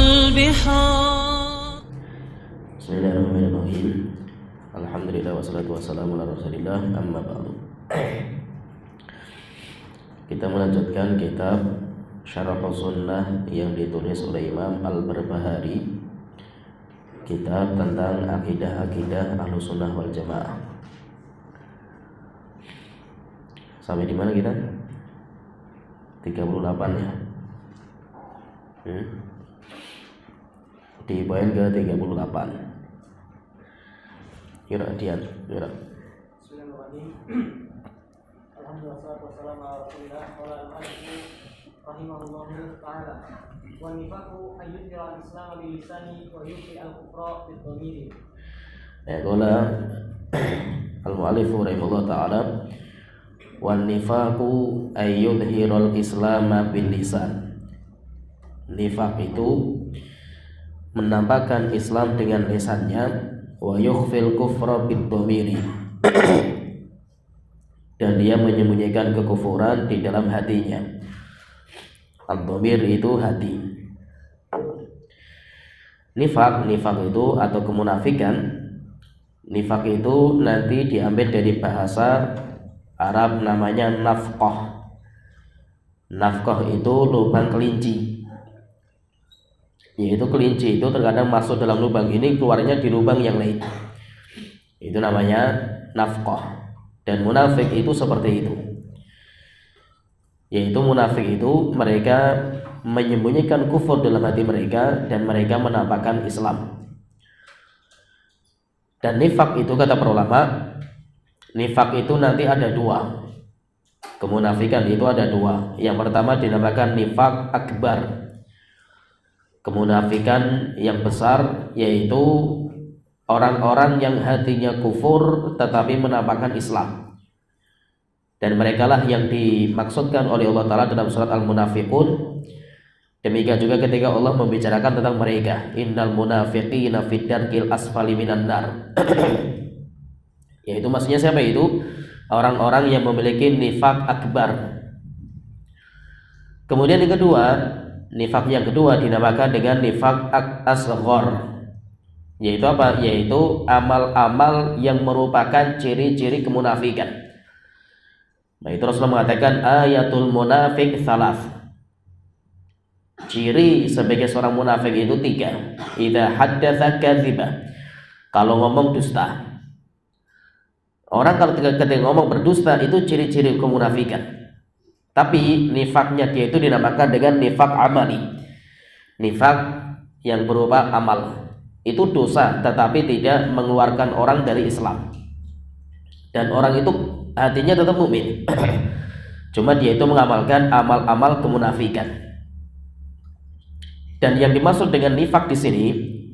البحار. Bismillahirrahmanirrahim. Alhamdulillah wassalatu wassalamu ala Rasulillah, amma ba'du. Kita melanjutkan kitab Syarah Sunnah yang ditulis oleh Imam Al-Barbahari, kitab tentang akidah-akidah Ahlussunnah wal Jamaah. Sampai di mana kita? 38 ya. Di poin ke-38. Kira Dian, kira. Bismillahirrahmanirrahim. Alhamdulillah wassalatu wassalamu ala Rasulillah wa ala alihi rahimahullahu ta'ala. Wa nifaqu ayyudhira al-islam bil lisani wa yuqi al-kufra bid dhamiri. Qala al-mu'allif rahimahullah ta'ala, wa nifaqu ayyudhira al-islam bil lisan. Nifaq itu menampakkan Islam dengan lisannya, wa yukhfil kufra bid dhamiri, dan dia menyembunyikan kekufuran di dalam hatinya. Ad-dhamir itu hati. Nifaq itu atau kemunafikan. Nifaq itu nanti diambil dari bahasa Arab namanya nafqah. Nafqah itu lubang kelinci. Yaitu kelinci itu terkadang masuk dalam lubang ini, keluarnya di lubang yang lain. Itu namanya nafqah. Dan munafik itu seperti itu. Yaitu munafik itu mereka menyembunyikan kufur dalam hati mereka dan mereka menampakkan Islam. Dan nifak itu kata para ulama, nifak itu nanti ada dua. Kemunafikan itu ada dua. Yang pertama dinamakan nifak akbar, kemunafikan yang besar, yaitu orang-orang yang hatinya kufur tetapi menampakkan Islam. Dan merekalah yang dimaksudkan oleh Allah Ta'ala dalam surat Al-Munafiqun. Demikian juga ketika Allah membicarakan tentang mereka, innal munafiqina fid darkil asfali minan nar. Yaitu maksudnya siapa itu? Orang-orang yang memiliki nifak akbar. Kemudian yang kedua, nifak yang kedua dinamakan dengan nifak asghar. Yaitu apa? Yaitu amal-amal yang merupakan ciri-ciri kemunafikan. Nah, itu Rasulullah mengatakan ayatul munafik salas. Ciri sebagai seorang munafik itu 3. Idza haddatsa kadziba. Kalau ngomong dusta. Orang kalau ketika ngomong berdusta itu ciri-ciri kemunafikan. Tapi nifaknya dia itu dinamakan dengan nifak amali. Nifak yang berupa amal. Itu dosa tetapi tidak mengeluarkan orang dari Islam. Dan orang itu hatinya tetap mukmin. Cuma dia itu mengamalkan amal-amal kemunafikan. Dan yang dimaksud dengan nifak di sini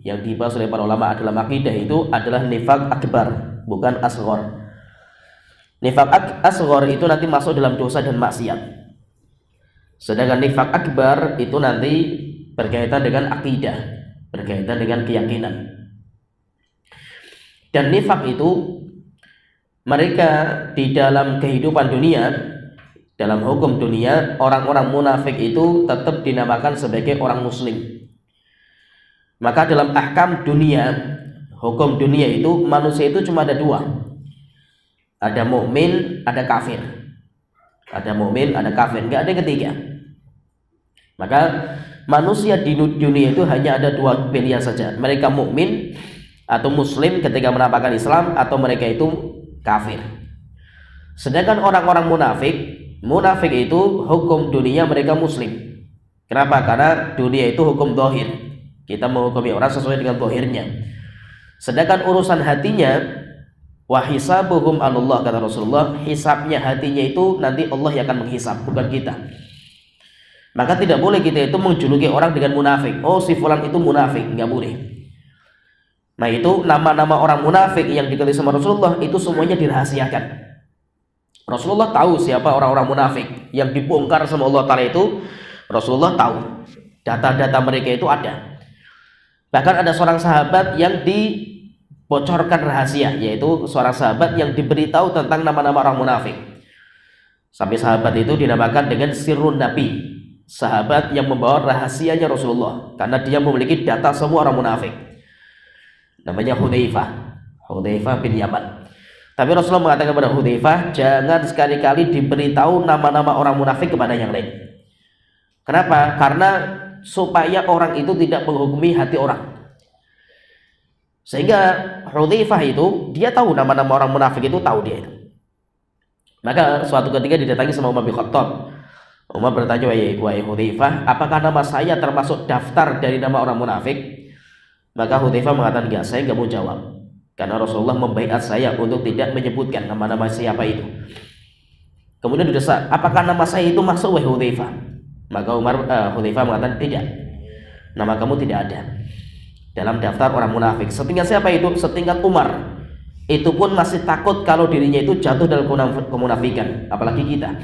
yang dibahas oleh para ulama dalam akidah itu adalah nifak akbar, bukan asghar. Nifak asghar itu nanti masuk dalam dosa dan maksiat. Sedangkan nifak akbar itu nanti berkaitan dengan akidah, berkaitan dengan keyakinan. Dan nifak itu mereka di dalam kehidupan dunia, dalam hukum dunia, orang-orang munafik itu tetap dinamakan sebagai orang muslim. Maka dalam ahkam dunia, hukum dunia itu manusia itu cuma ada 2. Ada mukmin, ada kafir. Ada mukmin, ada kafir, enggak ada yang ketiga. Maka manusia di dunia itu hanya ada 2 pilihan saja. Mereka mukmin atau muslim ketika menampakkan Islam, atau mereka itu kafir. Sedangkan orang-orang munafik itu hukum dunia mereka muslim. Kenapa? Karena dunia itu hukum zahir. Kita menghukumi orang sesuai dengan zahirnya. Sedangkan urusan hatinya, wa hisabuhum 'alallah, kata Rasulullah, hisabnya hatinya itu nanti Allah yang akan menghisab, bukan kita. Maka tidak boleh kita itu menjuluki orang dengan munafik. Oh, si fulan itu munafik, enggak boleh. Nah, itu nama-nama orang munafik yang diketahui sama Rasulullah itu semuanya dirahasiakan. Rasulullah tahu siapa orang-orang munafik yang dibongkar sama Allah Ta'ala itu. Rasulullah tahu, data-data mereka itu ada. Bahkan ada seorang sahabat yang dibocorkan rahasia, yaitu seorang sahabat yang diberitahu tentang nama-nama orang munafik. Sampai sahabat itu dinamakan dengan sirrun Nabi. sahabat yang membawa rahasianya Rasulullah, karena dia memiliki data semua orang munafik. Namanya Hudzaifah bin Yaman. Tapi Rasulullah mengatakan kepada Hudzaifah, jangan sekali-kali diberitahu nama-nama orang munafik kepada yang lain. Kenapa? Karena supaya orang itu tidak menghukumi hati orang. Sehingga Hudzaifah itu dia tahu nama-nama orang munafik, itu tahu dia itu. Maka suatu ketika didatangi sama Umar bin Khattab. Umar bertanya, wahai Hudzaifah, apakah nama saya termasuk daftar dari nama orang munafik? Maka Hudzaifah mengatakan, enggak, saya enggak mau jawab, karena Rasulullah membaiat saya untuk tidak menyebutkan nama-nama siapa itu. Kemudian didesak, apakah nama saya itu masuk, wahai Hudzaifah? Maka Hudzaifah mengatakan, tidak, nama kamu tidak ada dalam daftar orang munafik. Setingkat siapa itu? Setingkat Umar. Itu pun masih takut kalau dirinya itu jatuh dalam kemunafikan, apalagi kita.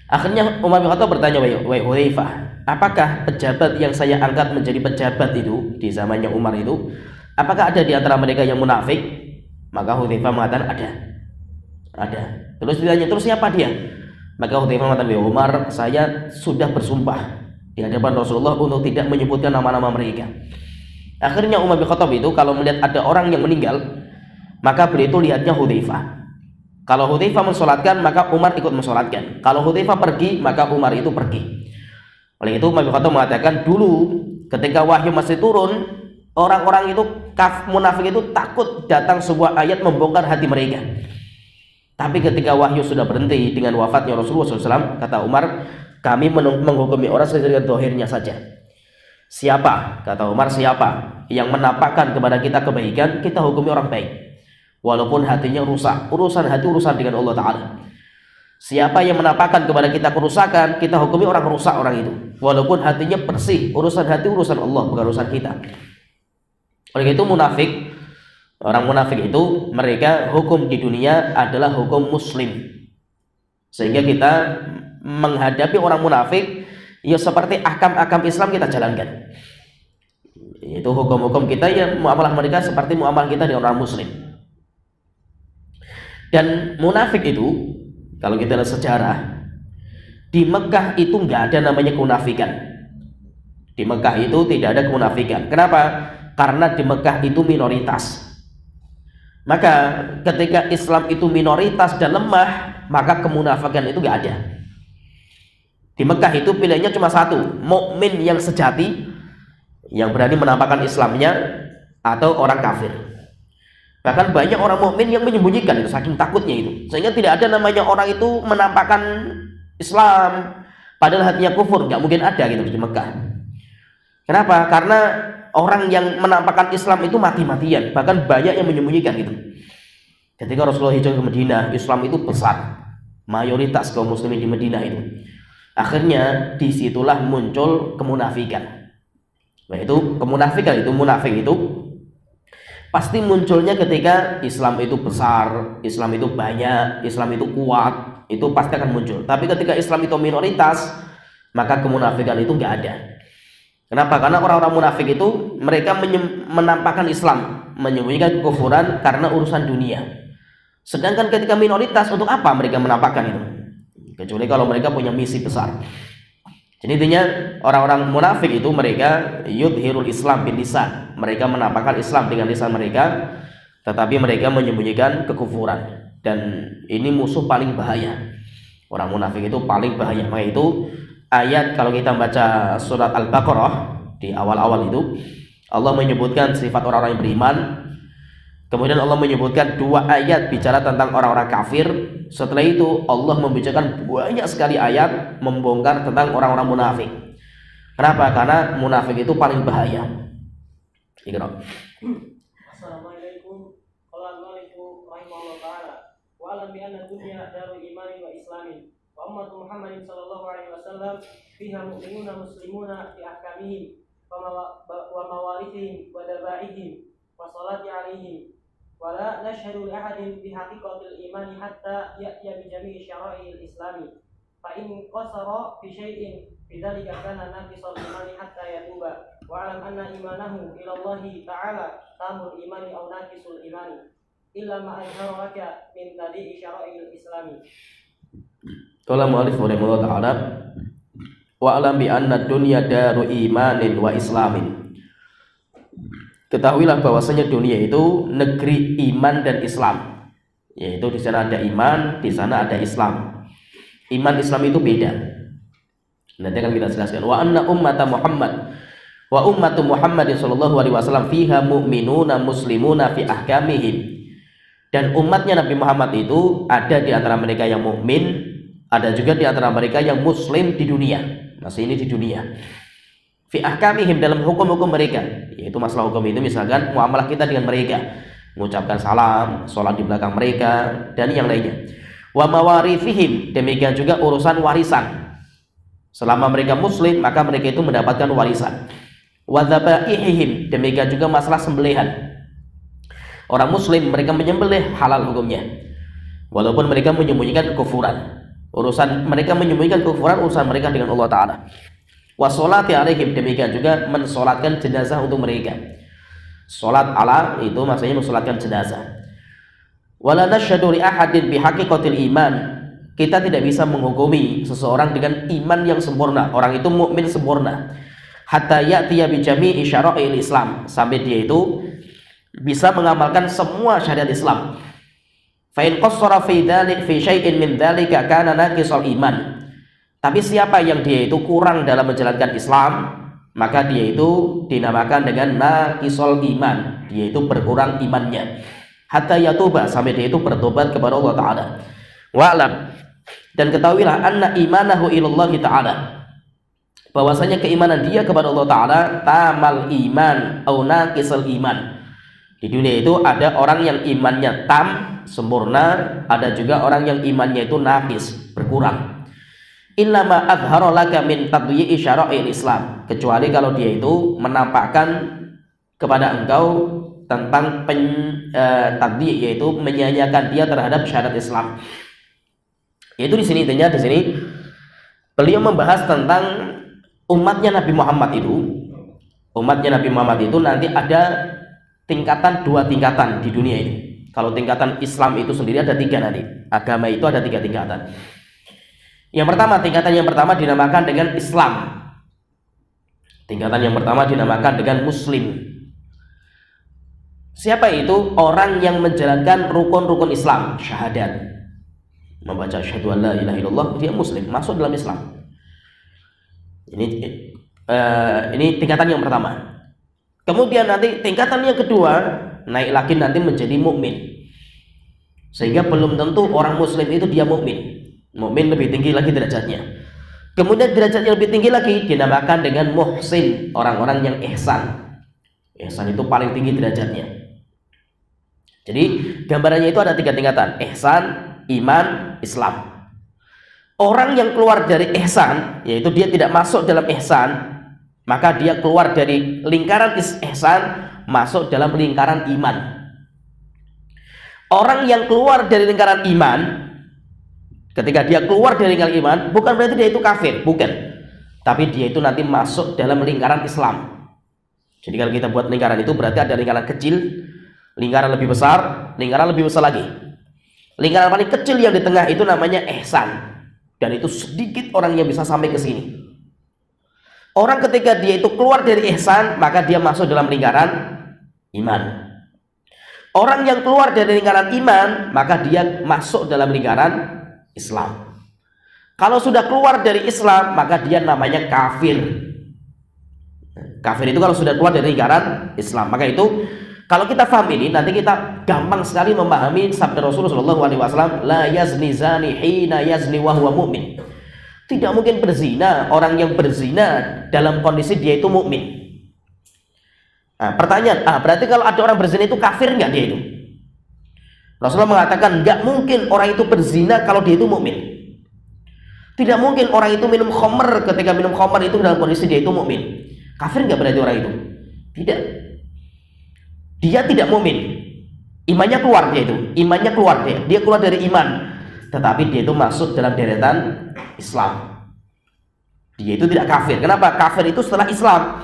Akhirnya Umar bin Khattab bertanya, wahai Hudzaifah, apakah pejabat yang saya angkat menjadi pejabat itu di zamannya Umar itu, apakah ada di antara mereka yang munafik? Maka Hudzaifah mengatakan ada. Terus ditanya, terus siapa dia? Maka Hudzaifah mengatakan, wahai Umar, saya sudah bersumpah di hadapan Rasulullah untuk tidak menyebutkan nama-nama mereka. Akhirnya Umar bin Khattab itu kalau melihat ada orang yang meninggal, maka beliau itu lihatnya Hudzaifah. Kalau Hudzaifah mensolatkan, maka Umar ikut mensolatkan. Kalau Hudzaifah pergi, maka Umar itu pergi. Oleh itu Umar bin Khattab mengatakan, dulu ketika wahyu masih turun, orang-orang itu munafik itu takut datang sebuah ayat membongkar hati mereka. Tapi ketika wahyu sudah berhenti dengan wafatnya Rasulullah SAW, kata Umar, kami menghukumi orang sesuai dengan zahirnya saja. Siapa, kata Umar, siapa yang menampakkan kepada kita kebaikan, kita hukumi orang baik, walaupun hatinya rusak. Urusan hati urusan dengan Allah Ta'ala. Siapa yang menampakkan kepada kita kerusakan, kita hukumi orang rusak orang itu, walaupun hatinya bersih. Urusan hati urusan Allah, bukan urusan kita. Oleh itu munafik, orang munafik itu mereka hukum di dunia adalah hukum muslim. Sehingga kita menghadapi orang munafik ya seperti ahkam-ahkam Islam kita jalankan. Itu hukum-hukum kita, ya muamalah mereka seperti muamalah kita dengan orang muslim. Dan munafik itu kalau kita lihat sejarah, di Mekah itu nggak ada namanya kemunafikan. Di Mekah itu tidak ada kemunafikan. Kenapa? Karena di Mekah itu minoritas. Maka ketika Islam itu minoritas dan lemah, maka kemunafikan itu nggak ada. Di Mekah itu pilihannya cuma satu, mukmin yang sejati, yang berani menampakkan Islamnya, atau orang kafir. Bahkan banyak orang mukmin yang menyembunyikan itu, saking takutnya itu, sehingga tidak ada namanya orang itu menampakkan Islam padahal hatinya kufur, nggak mungkin ada gitu di Mekah. Kenapa? Karena orang yang menampakkan Islam itu mati-matian, bahkan banyak yang menyembunyikan gitu. Ketika Rasulullah hijrah ke Madinah, Islam itu besar, mayoritas kaum muslimin di Madinah itu. Akhirnya disitulah muncul kemunafikan. Nah itu kemunafikan itu, munafik itu pasti munculnya ketika Islam itu besar, Islam itu banyak, Islam itu kuat, itu pasti akan muncul. Tapi ketika Islam itu minoritas, maka kemunafikan itu nggak ada. Kenapa? Karena orang-orang munafik itu mereka menampakkan Islam, menyembunyikan kekufuran karena urusan dunia. Sedangkan ketika minoritas, untuk apa mereka menampakkan itu? Kecuali kalau mereka punya misi besar. Jadi intinya orang-orang munafik itu mereka yudhirul Islam bin lisan. Mereka menampakkan Islam dengan lisan mereka, tetapi mereka menyembunyikan kekufuran. Dan ini musuh paling bahaya. Orang munafik itu paling bahaya. Maka itu ayat, kalau kita baca surat Al-Baqarah di awal-awal itu, Allah menyebutkan sifat orang-orang yang beriman. Kemudian Allah menyebutkan dua ayat bicara tentang orang-orang kafir. Setelah itu Allah membicarakan banyak sekali ayat membongkar tentang orang-orang munafik. Kenapa? Karena munafik itu paling bahaya. Assalamualaikum warahmatullahi wabarakatuh. Wa alam bi anna dunya darul imani wa islamin. Wa ummatu Muhammadin sallallahu alaihi wasallam fiha mu'minuna muslimuna fi ahkamihim wa mawarithihim wa dabaihim wa salati alaihim. ولا نشهد لأحد بحقيقة الإيمان حتى يأتي بجميع شرائع الإسلام فإن قصر في شيء بذلك كان ناقص الإيمان حتى يتوب واعلم أن إيمانه إلى الله تعالى تام الإيمان أو ناقص الإيمان إلا ما أظهر لك من تبديع شرائع الإسلام. Qala mu'allif rahimahullah ta'ala wa alam bi anna dunya daru imanin wa islamin. Ketahuilah bahwasanya dunia itu negeri iman dan Islam. Yaitu di sana ada iman, di sana ada Islam. Iman Islam itu beda. Nanti akan kita jelaskan. Wa anna ummata Muhammad wa ummatu Muhammadin sallallahu alaihi wasallam fiha mu'minuna muslimuna fi ahkamihim. Dan umatnya Nabi Muhammad itu ada di antara mereka yang mukmin, ada juga di antara mereka yang muslim di dunia. Masih ini di dunia. Fi ahkamihim, dalam hukum-hukum mereka, yaitu masalah hukum itu misalkan muamalah kita dengan mereka, mengucapkan salam, sholat di belakang mereka, dan yang lainnya. Wa mawarithihim, demikian juga urusan warisan. Selama mereka muslim, maka mereka itu mendapatkan warisan. Wa dzabaihim, demikian juga masalah sembelihan. Orang muslim mereka menyembelih halal hukumnya, walaupun mereka menyembunyikan kekufuran. Urusan mereka menyembunyikan kekufuran, urusan mereka dengan Allah Ta'ala. Wa sholati alaihim, demikian juga mensolatkan jenazah untuk mereka. Solat ala itu maksudnya mensolatkan jenazah. Wala nasyhadu li ahadin bihaqiqatil iman, kita tidak bisa menghukumi seseorang dengan iman yang sempurna. Orang itu mukmin sempurna. Hatta ya'tiya bi jami'i syara'il Islam, sampai dia itu bisa mengamalkan semua syariat Islam. Fa in qassara fi dzalik fi syai'in min dzalika kana naqisal iman. Tapi siapa yang dia itu kurang dalam menjalankan Islam, maka dia itu dinamakan dengan naqisal iman. Dia itu berkurang imannya. Hatta yatuba, sampai dia itu bertobat kepada Allah Ta'ala. Wa'lam, dan ketahuilah anna imanahu ilallahi ta'ala, bahwasanya keimanan dia kepada Allah Ta'ala tamal iman au naqisal iman. Di dunia itu ada orang yang imannya tam, sempurna, ada juga orang yang imannya itu naqis, berkurang. Innama adhara laka min tadyi'i syara'il Islam, kecuali kalau dia itu menampakkan kepada engkau tentang tadyi', yaitu menyanyiakan dia terhadap syariat Islam. Yaitu di sini intinya, di sini beliau membahas tentang umatnya Nabi Muhammad itu. Umatnya Nabi Muhammad itu nanti ada tingkatan, 2 tingkatan di dunia ini. Kalau tingkatan Islam itu sendiri ada 3 nanti. Agama itu ada 3 tingkatan. Yang pertama, tingkatan yang pertama dinamakan dengan Islam. Tingkatan yang pertama dinamakan dengan Muslim. Siapa itu? Orang yang menjalankan rukun-rukun Islam, syahadat, membaca syahadu an la ilaha illallah, dia Muslim, masuk dalam Islam. Ini tingkatan yang pertama. Kemudian nanti tingkatan yang kedua naik lagi nanti menjadi mukmin. Sehingga belum tentu orang Muslim itu dia mukmin. Mukmin lebih tinggi lagi derajatnya. Kemudian derajatnya lebih tinggi lagi dinamakan dengan muhsin, orang-orang yang ihsan. Ihsan itu paling tinggi derajatnya. Jadi gambarannya itu ada 3 tingkatan: ihsan, iman, Islam. Orang yang keluar dari ihsan, yaitu dia tidak masuk dalam ihsan, maka dia keluar dari lingkaran ihsan, masuk dalam lingkaran iman. Orang yang keluar dari lingkaran iman, ketika dia keluar dari lingkaran iman, bukan berarti dia itu kafir, bukan. Tapi dia itu nanti masuk dalam lingkaran Islam. Jadi kalau kita buat lingkaran itu berarti ada lingkaran kecil, lingkaran lebih besar, lingkaran lebih besar lagi. Lingkaran paling kecil yang di tengah itu namanya ihsan. Dan itu sedikit orang yang bisa sampai ke sini. Orang ketika dia itu keluar dari ihsan, maka dia masuk dalam lingkaran iman. Orang yang keluar dari lingkaran iman, maka dia masuk dalam lingkaran Islam. Kalau sudah keluar dari Islam, maka dia namanya kafir. Kafir itu kalau sudah keluar dari lingkaran Islam. Maka itu kalau kita paham ini, nanti kita gampang sekali memahami sabda Rasulullah SAW, la yazni zani hina yazni wa huwa mu'min. Tidak mungkin berzina orang yang berzina dalam kondisi dia itu mukmin. Nah, pertanyaan, berarti kalau ada orang berzina itu kafir nggak dia itu? Rasulullah mengatakan nggak mungkin orang itu berzina kalau dia itu mukmin. Tidak mungkin orang itu minum khamr, ketika minum khamr itu dalam kondisi dia itu mukmin. Kafir nggak berarti orang itu? Tidak. Dia tidak mukmin. Imannya keluar dia itu. Imannya keluar dia. Dia keluar dari iman. Tetapi dia itu masuk dalam deretan Islam. Dia itu tidak kafir. Kenapa? Kafir itu setelah Islam.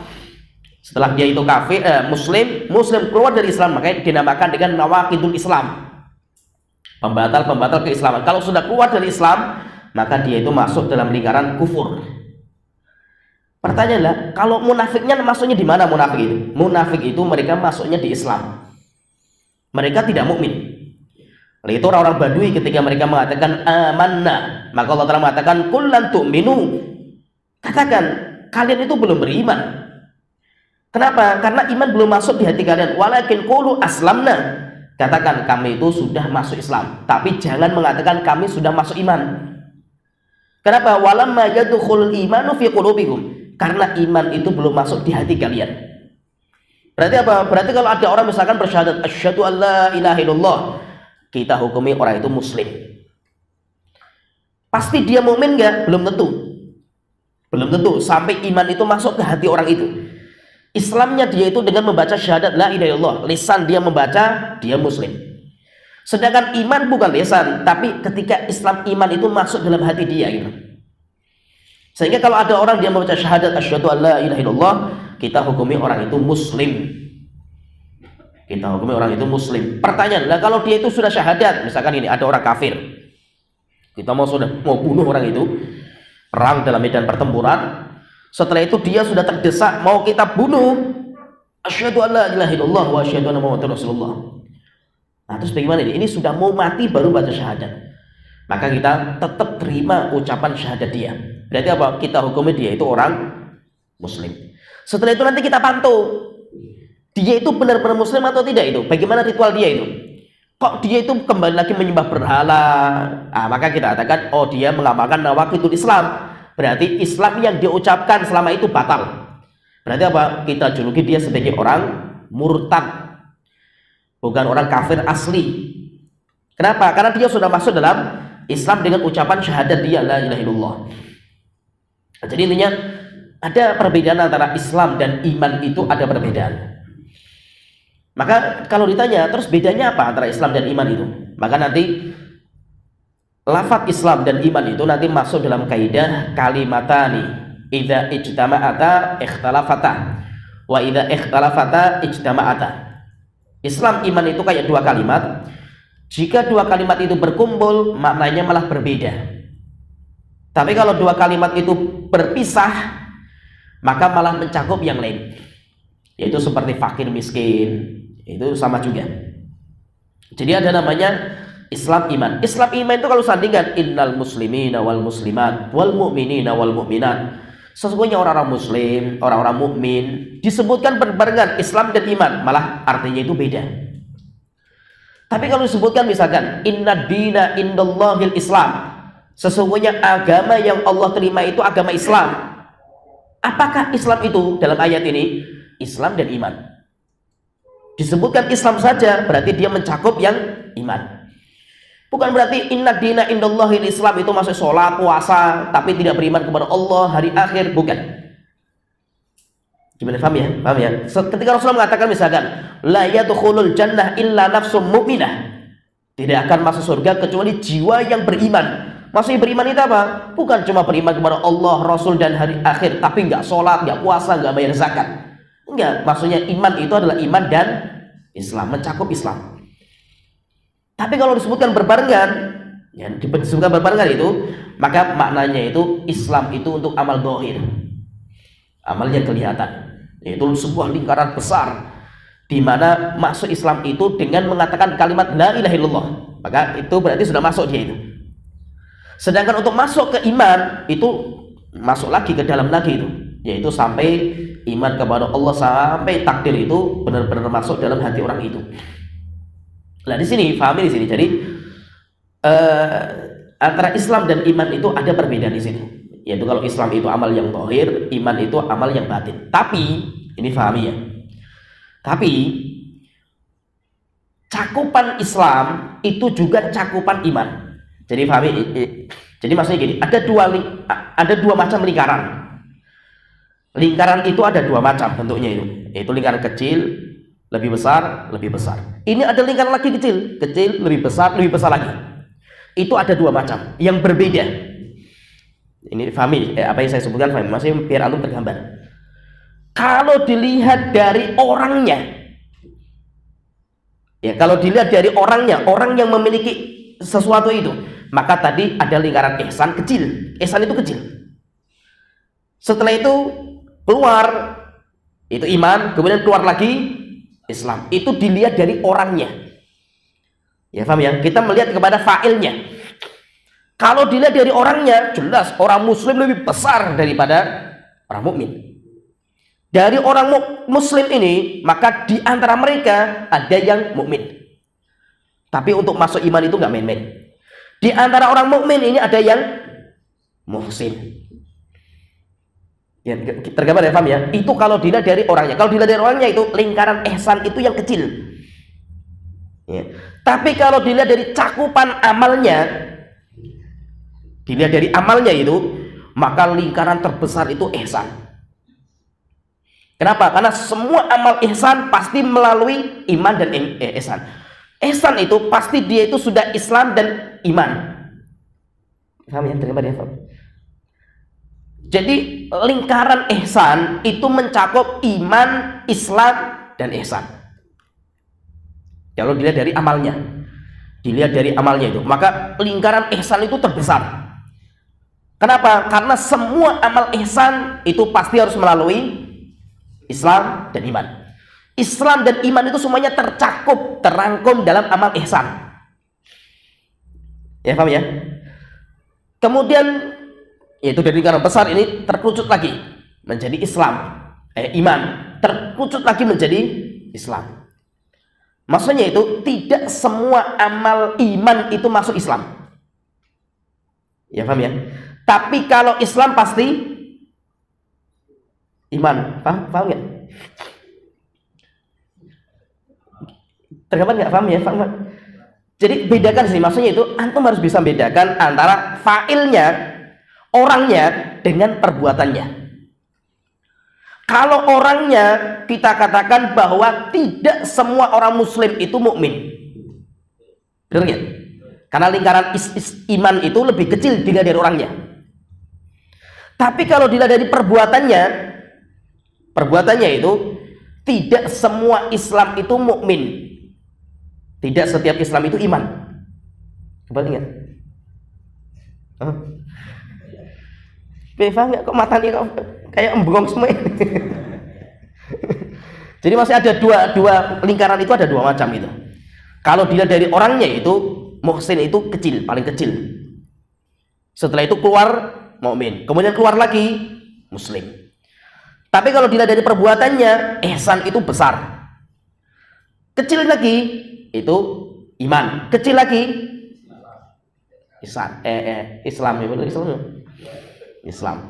Setelah dia itu kafir, Muslim keluar dari Islam, makanya dinamakan dengan nawaqidul Islam. Pembatal-pembatal keislaman. Kalau sudah keluar dari Islam, maka dia itu masuk dalam lingkaran kufur. Pertanyaannya, kalau munafiknya masuknya di mana munafik itu? Munafik itu mereka masuknya di Islam. Mereka tidak mukmin. Oleh itu orang-orang Badui ketika mereka mengatakan amanna, maka Allah Ta'ala mengatakan qul lan tu'minu. Katakan, kalian itu belum beriman. Kenapa? Karena iman belum masuk di hati kalian. Walakin qulu aslamna. Katakan kami itu sudah masuk Islam, tapi jangan mengatakan kami sudah masuk iman. Kenapa? Walamma yadkhulul imanu fi qulubikum. Karena iman itu belum masuk di hati kalian. Berarti apa? Berarti kalau ada orang misalkan bersyahadat asyhadu alla ilaha illallah, kita hukumi orang itu muslim. Pasti dia mukmin enggak? Belum tentu. Belum tentu sampai iman itu masuk ke hati orang itu. Islamnya dia itu dengan membaca syahadat la ilaha illallah, lisan dia membaca, dia muslim. Sedangkan iman bukan lisan, tapi ketika Islam iman itu masuk dalam hati dia gitu. Sehingga kalau ada orang dia membaca syahadat asyhadu alla ilaha illallah, kita hukumi orang itu muslim. Kita hukumi orang itu muslim. Pertanyaan, lah kalau dia itu sudah syahadat, misalkan ini ada orang kafir, kita mau bunuh orang itu, perang dalam medan pertempuran, setelah itu dia sudah terdesak mau kita bunuh, asyhadu alla ilaha illallah wa asyhadu anna muhammadar rasulullah. Nah, terus bagaimana ini? Ini sudah mau mati baru baca syahadat. Maka kita tetap terima ucapan syahadat dia. Berarti apa? Kita hukumi dia itu orang muslim. Setelah itu nanti kita pantau dia itu benar-benar muslim atau tidak itu. Bagaimana ritual dia itu? Kok dia itu kembali lagi menyembah berhala? Maka kita katakan, oh dia mengamalkan nawaqitul Islam. Berarti Islam yang diucapkan selama itu batal. Berarti apa? Kita juluki dia sebagai orang murtad, bukan orang kafir asli. Kenapa? Karena dia sudah masuk dalam Islam dengan ucapan syahadat dia la ilaha illallah. Jadi intinya ada perbedaan antara Islam dan iman, itu ada perbedaan. Maka kalau ditanya terus bedanya apa antara Islam dan iman itu, maka nanti lafaz Islam dan iman itu nanti masuk dalam kaidah kalimatani idza ijtama'ata ikhtalafata wa idza ikhtalafata ijtama'ata. Islam iman itu kayak dua kalimat. Jika dua kalimat itu berkumpul, maknanya malah berbeda. Tapi kalau dua kalimat itu berpisah, maka malah mencakup yang lain, yaitu seperti fakir miskin, itu sama juga. Jadi ada namanya Islam iman. Islam iman itu kalau sandingkan innal muslimina wal muslimat wal mu'minina wal mu'minat, sesungguhnya orang-orang muslim, orang-orang mukmin disebutkan berbarengan Islam dan iman, malah artinya itu beda. Tapi kalau disebutkan misalkan inna dina indallahil Islam, sesungguhnya agama yang Allah terima itu agama Islam. Apakah Islam itu dalam ayat ini Islam dan iman? Disebutkan Islam saja berarti dia mencakup yang iman. Bukan berarti inna dina indallahil Islam itu masuk sholat, puasa, tapi tidak beriman kepada Allah, hari akhir, bukan. Gimana, paham ya? Paham ya? Ketika Rasulullah mengatakan misalkan la yadkhulul jannah illa nafsum mu'minah, tidak akan masuk surga kecuali jiwa yang beriman. Maksudnya beriman itu apa? Bukan cuma beriman kepada Allah, Rasul dan hari akhir, tapi nggak sholat, nggak puasa, nggak bayar zakat. Enggak, maksudnya iman itu adalah iman dan Islam, mencakup Islam. Tapi kalau disebutkan berbarengan, ya, disebutkan berbarengan itu, maka maknanya itu Islam itu untuk amal dhahir, amal yang kelihatan, yaitu sebuah lingkaran besar di mana masuk Islam itu dengan mengatakan kalimat la ilaha illallah, maka itu berarti sudah masuk dia itu. Sedangkan untuk masuk ke iman itu masuk lagi ke dalam lagi itu, yaitu sampai iman kepada Allah, sampai takdir itu benar-benar masuk dalam hati orang itu. Nah di sini pahami di sini. Jadi antara Islam dan iman itu ada perbedaan di sini. Yaitu kalau Islam itu amal yang zahir, iman itu amal yang batin. Tapi ini pahami ya. Tapi cakupan Islam itu juga cakupan iman. Jadi pahami. Jadi maksudnya gini, ada dua macam lingkaran. Lingkaran itu ada dua macam bentuknya itu. Yaitu lingkaran kecil, lebih besar, lebih besar. Ini ada lingkaran lagi kecil, kecil, lebih besar lagi. Itu ada dua macam yang berbeda. Ini pahami apa yang saya sebutkan, pahami? Maksudnya biar antum tergambar. Kalau dilihat dari orangnya, ya kalau dilihat dari orangnya, orang yang memiliki sesuatu itu, maka tadi ada lingkaran ihsan kecil. Ihsan itu kecil. Setelah itu keluar itu iman, kemudian keluar lagi Islam. Itu dilihat dari orangnya. Ya, paham ya? Kita melihat kepada fa'ilnya. Kalau dilihat dari orangnya, jelas orang muslim lebih besar daripada orang mukmin. Dari orang muslim ini, maka di antara mereka ada yang mukmin. Tapi untuk masuk iman itu nggak main-main. Di antara orang mukmin ini ada yang muhsin. Ya, tergambar ya, paham ya? Itu kalau dilihat dari orangnya. Kalau dilihat dari orangnya itu lingkaran ihsan itu yang kecil. Ya. Tapi kalau dilihat dari cakupan amalnya, dilihat dari amalnya itu, maka lingkaran terbesar itu ihsan. Kenapa? Karena semua amal ihsan pasti melalui iman dan ihsan. Ihsan itu pasti dia itu sudah Islam dan iman. Paham ya? Terima dia, paham. Jadi lingkaran ihsan itu mencakup iman, Islam, dan ihsan. Kalau dilihat dari amalnya, itu, maka lingkaran ihsan itu terbesar. Kenapa? Karena semua amal ihsan itu pasti harus melalui Islam dan iman. Islam dan iman itu semuanya tercakup, terangkum dalam amal ihsan. Ya, paham ya? Kemudian yaitu dari lingkaran besar ini terkerucut lagi menjadi Islam, iman, terkerucut lagi menjadi Islam. Maksudnya itu tidak semua amal iman itu masuk Islam. Ya, paham ya? Tapi kalau Islam pasti iman. Paham nggak? Tergambar nggak? Paham ya? Paham. Jadi bedakan sih, maksudnya itu antum harus bisa bedakan antara fa'ilnya, orangnya, dengan perbuatannya. Kalau orangnya kita katakan bahwa tidak semua orang muslim itu mukmin. Benar nggak? Karena lingkaran iman itu lebih kecil dilihat dari orangnya. Tapi kalau dilihat dari perbuatannya itu tidak semua Islam itu mukmin. Tidak setiap Islam itu iman. Coba ingat. Paham nggak? Kok matanya kok kayak embung semua? Jadi masih ada dua lingkaran itu, ada dua macam itu. Kalau dilihat dari orangnya itu muhsin itu kecil, paling kecil. Setelah itu keluar mukmin, kemudian keluar lagi muslim. Tapi kalau dilihat dari perbuatannya, ihsan itu besar. Kecil lagi itu iman, kecil lagi ihsan. Islam ya, benar Islam.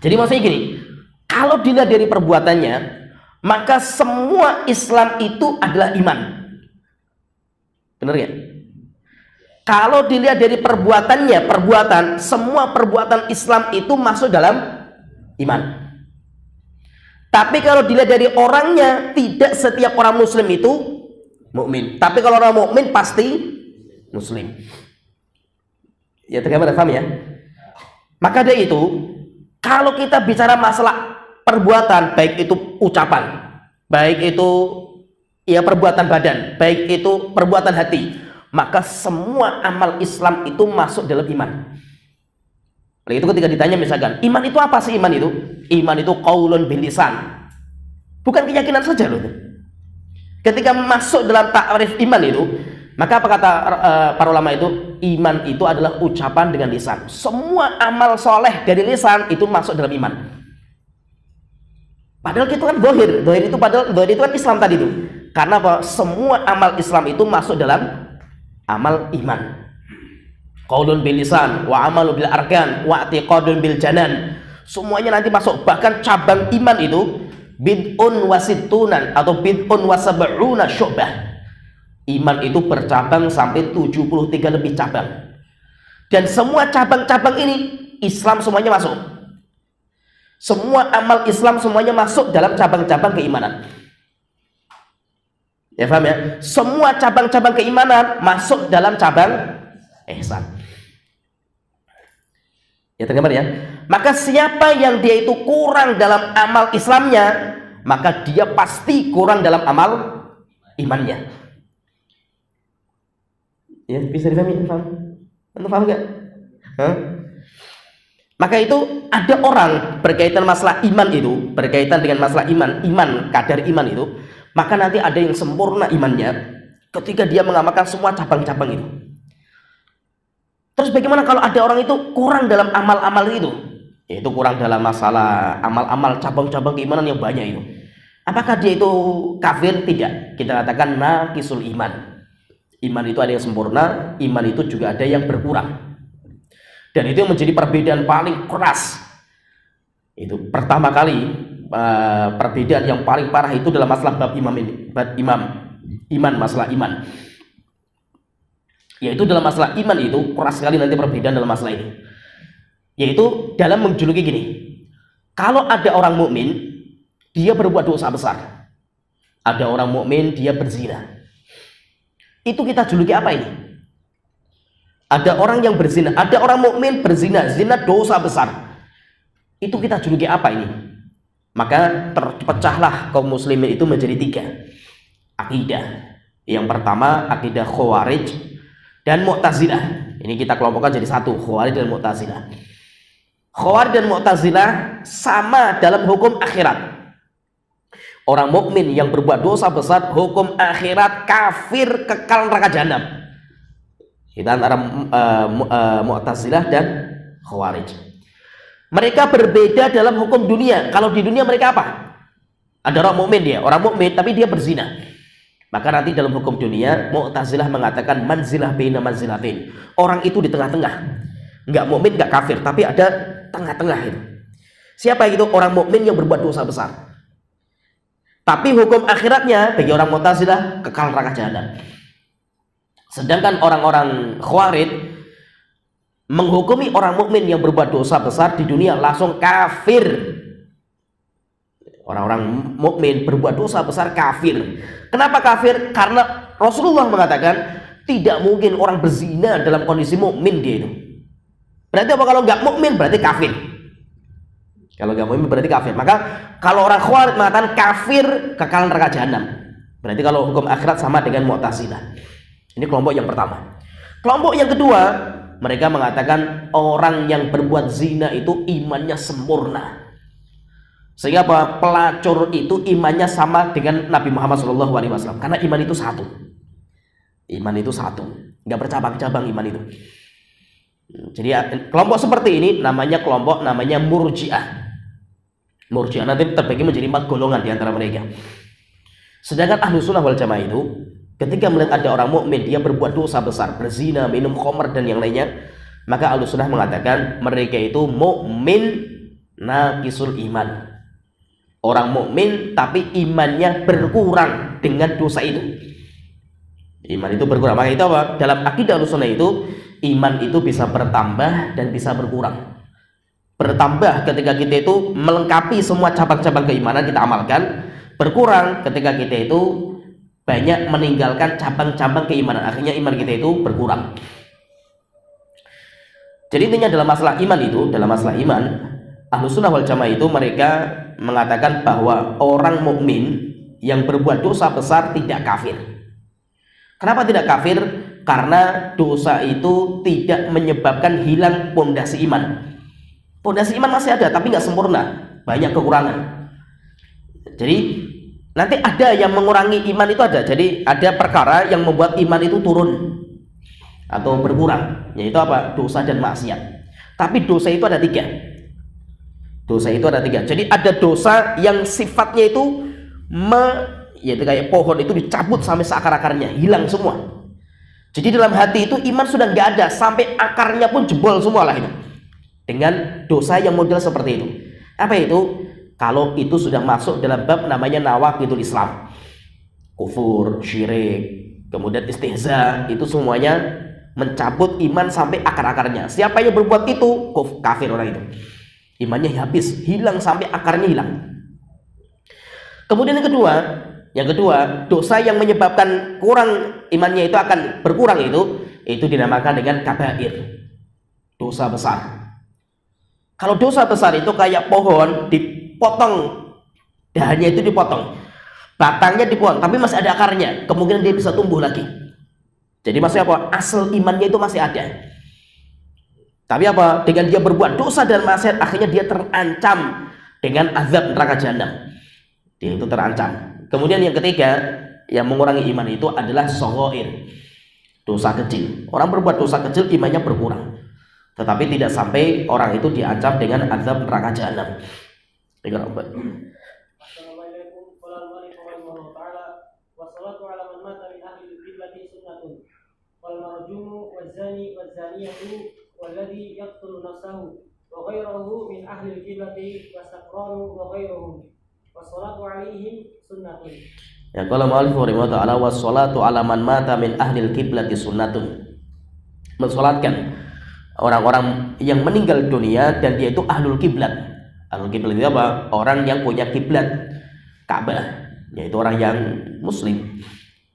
Jadi maksudnya gini, kalau dilihat dari perbuatannya, maka semua Islam itu adalah iman. Benar ya? Kalau dilihat dari perbuatannya, semua perbuatan Islam itu masuk dalam iman. Tapi kalau dilihat dari orangnya, tidak setiap orang muslim itu mukmin. Tapi kalau orang mukmin pasti muslim. Ya, tergambar, paham ya? Maka dari itu, kalau kita bicara masalah perbuatan, baik itu ucapan, baik itu ya perbuatan badan, baik itu perbuatan hati, maka semua amal Islam itu masuk dalam iman. Oleh itu ketika ditanya misalkan, iman itu apa sih? Iman itu qaulun bil lisan. Bukan keyakinan saja loh. Ketika masuk dalam takrif iman itu, maka apa kata para ulama itu? Iman itu adalah ucapan dengan lisan. Semua amal soleh dari lisan itu masuk dalam iman. Padahal itu kan dohir itu kan Islam tadi itu. Karena apa? Semua amal Islam itu masuk dalam amal iman. Qaulun bil lisan wa amalu bil arkan wa i'tiqadun bil janan. Semuanya nanti masuk. Bahkan cabang iman itu bid'un wasittunan atau bid'un wasab'una syu'bah. Iman itu bercabang sampai 73 lebih cabang. Dan semua cabang-cabang ini Islam semuanya masuk. Semua amal Islam semuanya masuk dalam cabang-cabang keimanan. Ya, paham ya? Semua cabang-cabang keimanan masuk dalam cabang ihsan. Ya, tergambar ya? Maka siapa yang dia itu kurang dalam amal Islamnya, maka dia pasti kurang dalam amal imannya. Ya, bisa difahami? Anda paham nggak? Hah? Maka itu ada orang berkaitan masalah iman itu, berkaitan dengan masalah iman, kadar iman itu, maka nanti ada yang sempurna imannya ketika dia mengamalkan semua cabang-cabang itu. Terus bagaimana kalau ada orang itu kurang dalam amal-amal itu? Yaitu kurang dalam masalah amal-amal cabang-cabang keimanan yang banyak itu. Apakah dia itu kafir? Tidak. Kita katakan naqisul iman. Iman itu ada yang sempurna, iman itu juga ada yang berkurang. Dan itu yang menjadi perbedaan paling keras. Itu pertama kali perbedaan yang paling parah itu dalam masalah bab iman, masalah iman. Yaitu dalam masalah iman itu keras sekali nanti perbedaan dalam masalah ini. Yaitu dalam menjuluki gini. Kalau ada orang mukmin, dia berbuat dosa besar. Ada orang mukmin dia berzina. Itu kita juluki apa ini? Ada orang yang berzina, ada orang mukmin berzina, zina dosa besar. Itu kita juluki apa ini? Maka terpecahlah kaum muslimin itu menjadi 3 akidah. Yang pertama akidah Khawarij dan Mu'tazilah. Ini kita kelompokkan jadi 1, Khawarij dan Mu'tazilah. Khawarij dan Mu'tazilah sama dalam hukum akhirat. Orang mukmin yang berbuat dosa besar hukum akhirat kafir, kekal neraka jahanam. Kita antara Mu'tazilah dan Khawarij. Mereka berbeda dalam hukum dunia. Kalau di dunia mereka apa? Ada orang mukmin dia, orang mukmin tapi dia berzina. Maka nanti dalam hukum dunia Mu'tazilah mengatakan manzilah baina manzilatin. Orang itu di tengah-tengah. Enggak mukmin, enggak kafir, tapi ada tengah-tengah itu. Siapa itu? Orang mukmin yang berbuat dosa besar. Tapi hukum akhiratnya bagi orang Mu'tazilah kekal neraka jahanam. Sedangkan orang-orang Khawarij menghukumi orang mukmin yang berbuat dosa besar di dunia langsung kafir. Orang-orang mukmin berbuat dosa besar kafir. Kenapa kafir? Karena Rasulullah mengatakan tidak mungkin orang berzina dalam kondisi mukmin dia itu. Berarti apa? Kalau nggak mukmin berarti kafir. Kalau nggak mukmin berarti kafir. Maka kalau orang Khawarij mengatakan kafir kekal neraka jahanam. Berarti kalau hukum akhirat sama dengan Mu'tazilah. Ini kelompok yang pertama. Kelompok yang kedua, mereka mengatakan orang yang berbuat zina itu imannya sempurna. Sehingga apa? Pelacur itu imannya sama dengan Nabi Muhammad SAW. Karena iman itu satu. Iman itu satu. Nggak bercabang-cabang iman itu. Jadi kelompok seperti ini namanya Murji'ah. Murji'ah nanti terbagi menjadi 4 golongan di antara mereka. Sedangkan Ahlus Sunnah wal Jamaah itu ketika melihat ada orang mukmin dia berbuat dosa besar, berzina, minum khamr dan yang lainnya, maka Ahlus Sunnah mengatakan mereka itu mukmin naqisul iman. Orang mukmin tapi imannya berkurang dengan dosa itu. Iman itu berkurang. Maka itu apa? Dalam akidah Ahlus Sunnah itu iman itu bisa bertambah dan bisa berkurang. Bertambah ketika kita itu melengkapi semua cabang-cabang keimanan kita amalkan. Berkurang ketika kita itu banyak meninggalkan cabang-cabang keimanan, akhirnya iman kita itu berkurang. Jadi intinya dalam masalah iman Ahlus Sunnah wal Jamaah itu mereka mengatakan bahwa orang mukmin yang berbuat dosa besar tidak kafir. Kenapa tidak kafir? Karena dosa itu tidak menyebabkan hilang pondasi iman. Pondasi iman masih ada tapi nggak sempurna, banyak kekurangan. Jadi nanti ada yang mengurangi iman itu ada. Jadi ada perkara yang membuat iman itu turun atau berkurang, yaitu apa? Dosa dan maksiat. Tapi dosa itu ada 3. Dosa itu ada 3. Jadi ada dosa yang sifatnya itu yaitu kayak pohon itu dicabut sampai seakar-akarnya, hilang semua. Jadi dalam hati itu iman sudah nggak ada, sampai akarnya pun jebol semua lah itu. Dengan dosa yang model seperti itu. Apa itu? Kalau itu sudah masuk dalam bab namanya nawaqidul Islam, kufur, syirik, kemudian istihza, itu semuanya mencabut iman sampai akar-akarnya. Siapa yang berbuat itu, kafir orang itu. Imannya habis, hilang sampai akarnya hilang. Kemudian yang kedua, dosa yang menyebabkan kurang imannya itu akan berkurang itu dinamakan dengan kabair, dosa besar. Kalau dosa besar itu kayak pohon dipotong, dahannya itu dipotong, batangnya dipotong, tapi masih ada akarnya, kemungkinan dia bisa tumbuh lagi. Jadi maksudnya apa? Asal imannya itu masih ada. Tapi apa? Dengan dia berbuat dosa dan maksiat, akhirnya dia terancam dengan azab neraka jahanam. Dia itu terancam. Kemudian yang ketiga, yang mengurangi iman itu adalah shaghair, dosa kecil. Orang berbuat dosa kecil imannya berkurang, tetapi tidak sampai orang itu diancam dengan azab neraka jahanam. Assalamualaikum warahmatullahi wabarakatuh. Wassalatu ala man mata min ahli al-qiblati sunnatun. Wal marjumu waz-zani waz-zaniyatu walladhi yaqtulu nafsahu wa ghayruhu min ahli al-qiblati wasaqranu wa ghayruhum. Wassalatu alaihim sunnatun. Ya, qala mu'allif rahimahullah, wassalatu ala man mata min ahli al-qiblati sunnatun. Mensolatkan orang-orang yang meninggal dunia dan dia itu ahlul kiblat. Ahlul kiblat itu apa? Orang yang punya kiblat Ka'bah, yaitu orang yang muslim.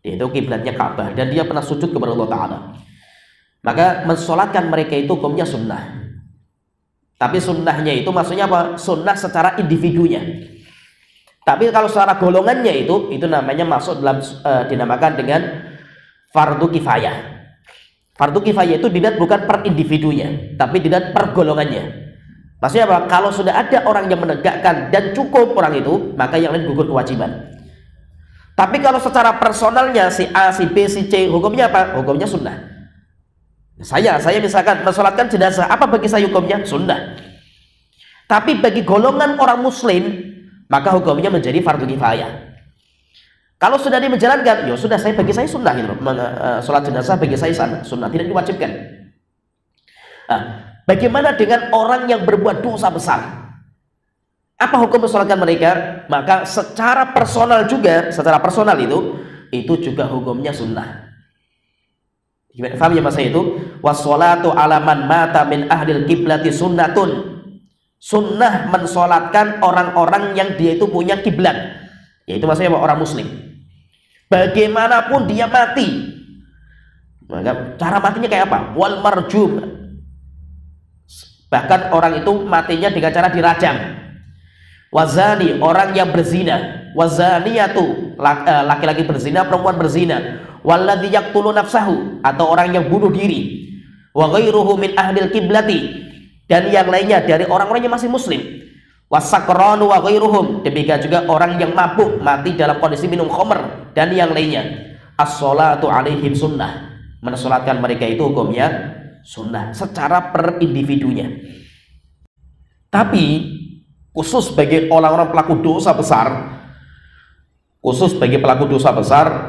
Dia itu kiblatnya Ka'bah dan dia pernah sujud kepada Allah Ta'ala. Maka mensolatkan mereka itu hukumnya sunnah. Tapi sunnahnya itu maksudnya apa? Sunnah secara individunya. Tapi kalau secara golongannya itu namanya masuk dalam dinamakan dengan fardu kifayah. Fardu kifayah itu dilihat bukan per individunya, tapi dilihat per golongannya. Maksudnya apa? Kalau sudah ada orang yang menegakkan dan cukup orang itu, maka yang lain gugur kewajiban. Tapi kalau secara personalnya si A, si B, si C, hukumnya apa? Hukumnya sunnah. Saya misalkan mensolatkan jenazah, apa bagi saya hukumnya? Sunnah. Tapi bagi golongan orang muslim, maka hukumnya menjadi fardu kifayah. Kalau sudah menjalankan, ya sudah, bagi saya sunnah gitu. Sholat jenazah bagi saya sunnah, tidak diwajibkan. Nah, bagaimana dengan orang yang berbuat dosa besar? Apa hukum mensolatkan mereka? Maka secara personal itu juga hukumnya sunnah. Gimana? Faham ya masa itu? Wassolatu ala man mata min ahlil kiblati sunnatun. Sunnah mensolatkan orang-orang yang dia itu punya kiblat, yaitu maksudnya orang muslim. Bagaimanapun dia mati, maka cara matinya kayak apa? Wal marjum, bahkan orang itu matinya dengan cara dirajam. Wazani, orang yang berzina. Wazaniyatu, laki-laki berzina, perempuan berzina. Walladzi yaqtulu nafsahu, atau orang yang bunuh diri. Wa ghairuhu min ahlil kiblati, dan yang lainnya dari orang-orang yang masih muslim. Wasakranu wa ghairuhum, demikian juga orang yang mabuk mati dalam kondisi minum khamr dan yang lainnya. As-sholatu alaihim sunnah, mensolatkan mereka itu hukumnya sunnah secara per individunya. Tapi khusus bagi orang-orang pelaku dosa besar,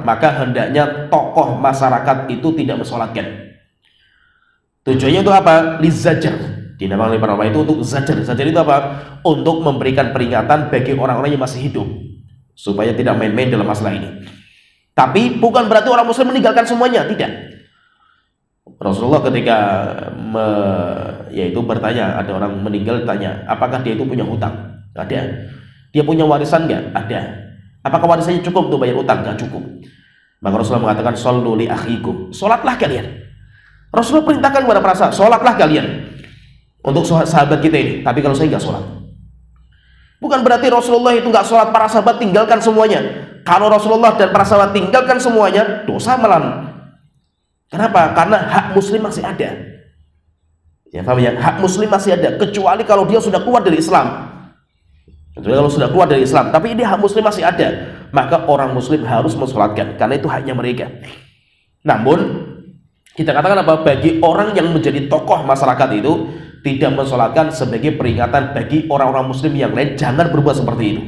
maka hendaknya tokoh masyarakat itu tidak mensolatkan. Tujuannya untuk apa? Lizajar. Dinamakan oleh para ulama itu untuk zajar. Zajar itu apa? Untuk memberikan peringatan bagi orang-orang yang masih hidup, supaya tidak main-main dalam masalah ini. Tapi bukan berarti orang muslim meninggalkan semuanya, tidak. Rasulullah ketika yaitu bertanya, ada orang meninggal, tanya, apakah dia itu punya hutang? Ada. Dia punya warisan nggak? Ada. Apakah warisannya cukup untuk bayar hutang? Nggak cukup. Maka Rasulullah mengatakan, shollu li akhikum, sholatlah kalian. Rasulullah perintahkan kepada para sahabat, sholatlah kalian untuk sahabat kita ini. Tapi kalau saya nggak sholat, bukan berarti Rasulullah itu nggak sholat, para sahabat tinggalkan semuanya. Kalau Rasulullah dan para sahabat tinggalkan semuanya, dosa malam. Kenapa? Karena hak muslim masih ada. Ya, paham ya? Hak muslim masih ada, kecuali kalau dia sudah keluar dari Islam. Tapi ini hak muslim masih ada, maka orang muslim harus mensolatkan, karena itu haknya mereka. Namun kita katakan apa? Bagi orang yang menjadi tokoh masyarakat itu, tidak mensolatkan sebagai peringatan bagi orang-orang muslim yang lain, jangan berbuat seperti itu.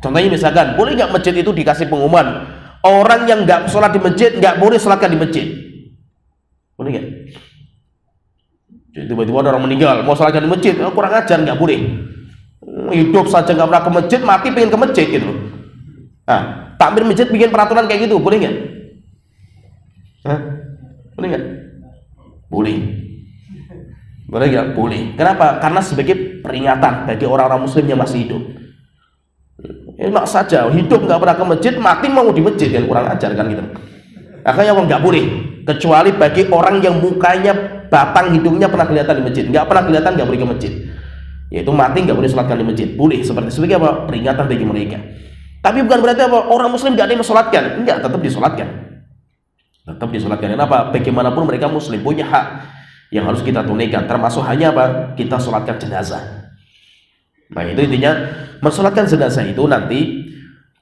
Contohnya misalkan, boleh nggak masjid itu dikasih pengumuman, orang yang nggak sholat di masjid nggak boleh sholatkan di masjid, boleh nggak? Jadi tiba-tiba ada orang meninggal mau sholatkan di masjid, kurang ajar, nggak boleh. Hidup saja nggak pernah ke masjid, mati pengen ke masjid gitu. Nah, takmir masjid bikin peraturan kayak gitu, boleh nggak? Boleh nggak? Boleh. Boleh nggak? Boleh. Kenapa? Karena sebagai peringatan bagi orang-orang muslim yang masih hidup. Enak saja, hidup nggak pernah ke masjid, mati mau di masjid, kan kurang ajar kan gitu. Akhirnya nggak boleh, kecuali bagi orang yang mukanya batang hidungnya pernah kelihatan di masjid. Nggak pernah kelihatan, nggak boleh ke masjid. Yaitu mati nggak boleh sholatkan di masjid. Boleh sebagai apa? Peringatan bagi mereka. Tapi bukan berarti apa? Orang muslim nggak ada yang mensolatkan. Enggak, tetap disolatkan. Tetap disolatkan. Kenapa? Bagaimanapun mereka muslim, punya hak. yang harus kita tunaikan, termasuk hanya apa? Kita sholatkan jenazah. Nah itu intinya, mensolatkan jenazah itu nanti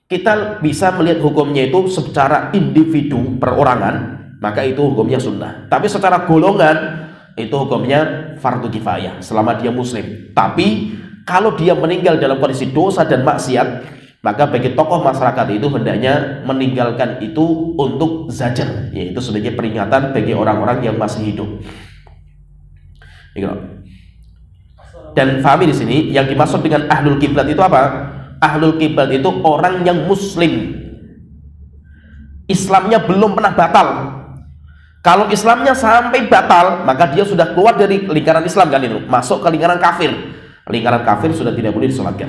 kita bisa melihat hukumnya itu secara individu perorangan, maka itu hukumnya sunnah. Tapi secara golongan itu hukumnya fardu kifayah selama dia muslim. Tapi kalau dia meninggal dalam kondisi dosa dan maksiat, maka bagi tokoh masyarakat itu hendaknya meninggalkan itu untuk zajar, yaitu sebagai peringatan bagi orang-orang yang masih hidup. Dan fahami di sini yang dimaksud dengan ahlul kiblat itu apa? Ahlul kiblat itu orang yang muslim, Islamnya belum pernah batal. Kalau Islamnya sampai batal, maka dia sudah keluar dari lingkaran Islam kan itu, masuk ke lingkaran kafir. Lingkaran kafir sudah tidak boleh disolatkan.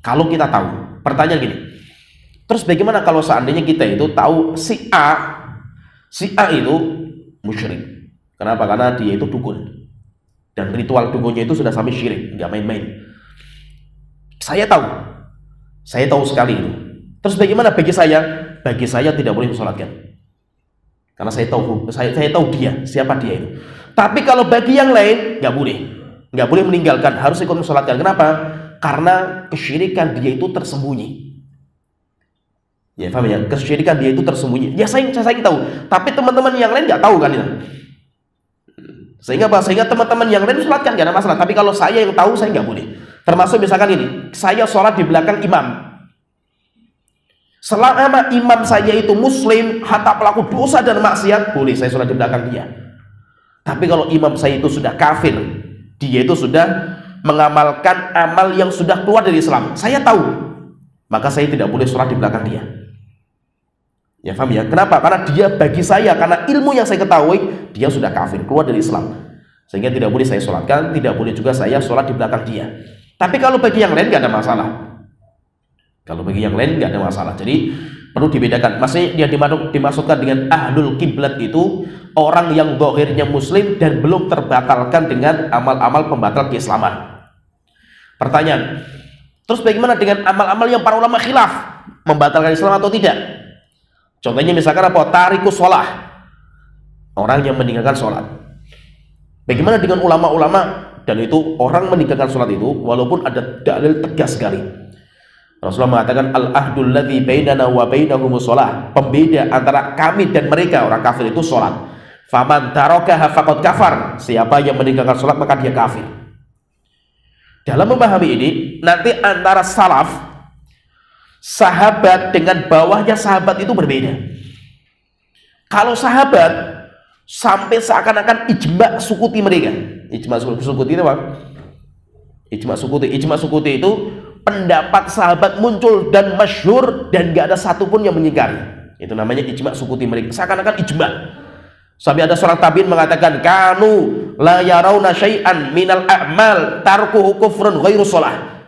Kalau kita tahu, pertanyaan gini, terus bagaimana kalau seandainya kita itu tahu si A itu musyrik? Kenapa? Karena dia itu dukun, dan ritual dukunnya itu sudah sampai syirik, nggak main-main. Saya tahu sekali itu. Terus bagaimana bagi saya? Bagi saya tidak boleh disolatkan. Karena saya tahu dia, siapa dia itu. Tapi kalau bagi yang lain nggak boleh meninggalkan, harus ikut mensolatkan. Kenapa? Karena kesyirikan dia itu tersembunyi. Ya paham ya? Kesyirikan dia itu tersembunyi. Ya saya tahu, tapi teman-teman yang lain nggak tahu kan itu. Sehingga teman-teman yang lain sholatkan nggak ada masalah. Tapi kalau saya yang tahu, saya nggak boleh. Termasuk misalkan ini, saya sholat di belakang imam. Selama imam saya itu muslim, hatta pelaku dosa dan maksiat, boleh saya sholat di belakang dia. Tapi kalau imam saya itu sudah kafir, dia itu sudah mengamalkan amal yang sudah keluar dari Islam, saya tahu, maka saya tidak boleh sholat di belakang dia. Ya paham ya? Kenapa? Karena dia bagi saya, karena ilmu yang saya ketahui, dia sudah kafir, keluar dari Islam, sehingga tidak boleh saya sholatkan, tidak boleh juga saya sholat di belakang dia. Tapi kalau bagi yang lain nggak ada masalah. Kalau bagi yang lain nggak ada masalah. Jadi perlu dibedakan. Maksudnya yang dimaksudkan dengan ahlul kiblat itu orang yang zahirnya muslim dan belum terbatalkan dengan amal-amal pembatal keislaman. Pertanyaan, terus bagaimana dengan amal-amal yang para ulama khilaf, membatalkan Islam atau tidak? Contohnya misalkan apa? Tarikus sholah, orang yang meninggalkan sholat. Bagaimana dengan ulama-ulama? Dan itu orang meninggalkan sholat itu walaupun ada dalil tegas sekali. Rasulullah mengatakan al-ahdul ladzi bainana wa bainahumus shalah, pembeda antara kami dan mereka orang kafir itu sholat. Faman tarakaha faqad kafar, siapa yang meninggalkan sholat maka dia kafir. Dalam memahami ini, nanti antara salaf, sahabat dengan bawahnya sahabat itu berbeda. Kalau sahabat sampai seakan-akan ijma sukuti mereka. Ijma sukuti itu apa? Ijma sukuti itu pendapat sahabat muncul dan masyhur dan gak ada satupun yang mengingkari. Itu namanya ijma sukuti mereka, seakan-akan ijma. Sampai ada seorang tabi'in mengatakan kanu la yarawna syai'an minal a'mal tarkuhu kufrun ghairu shalah.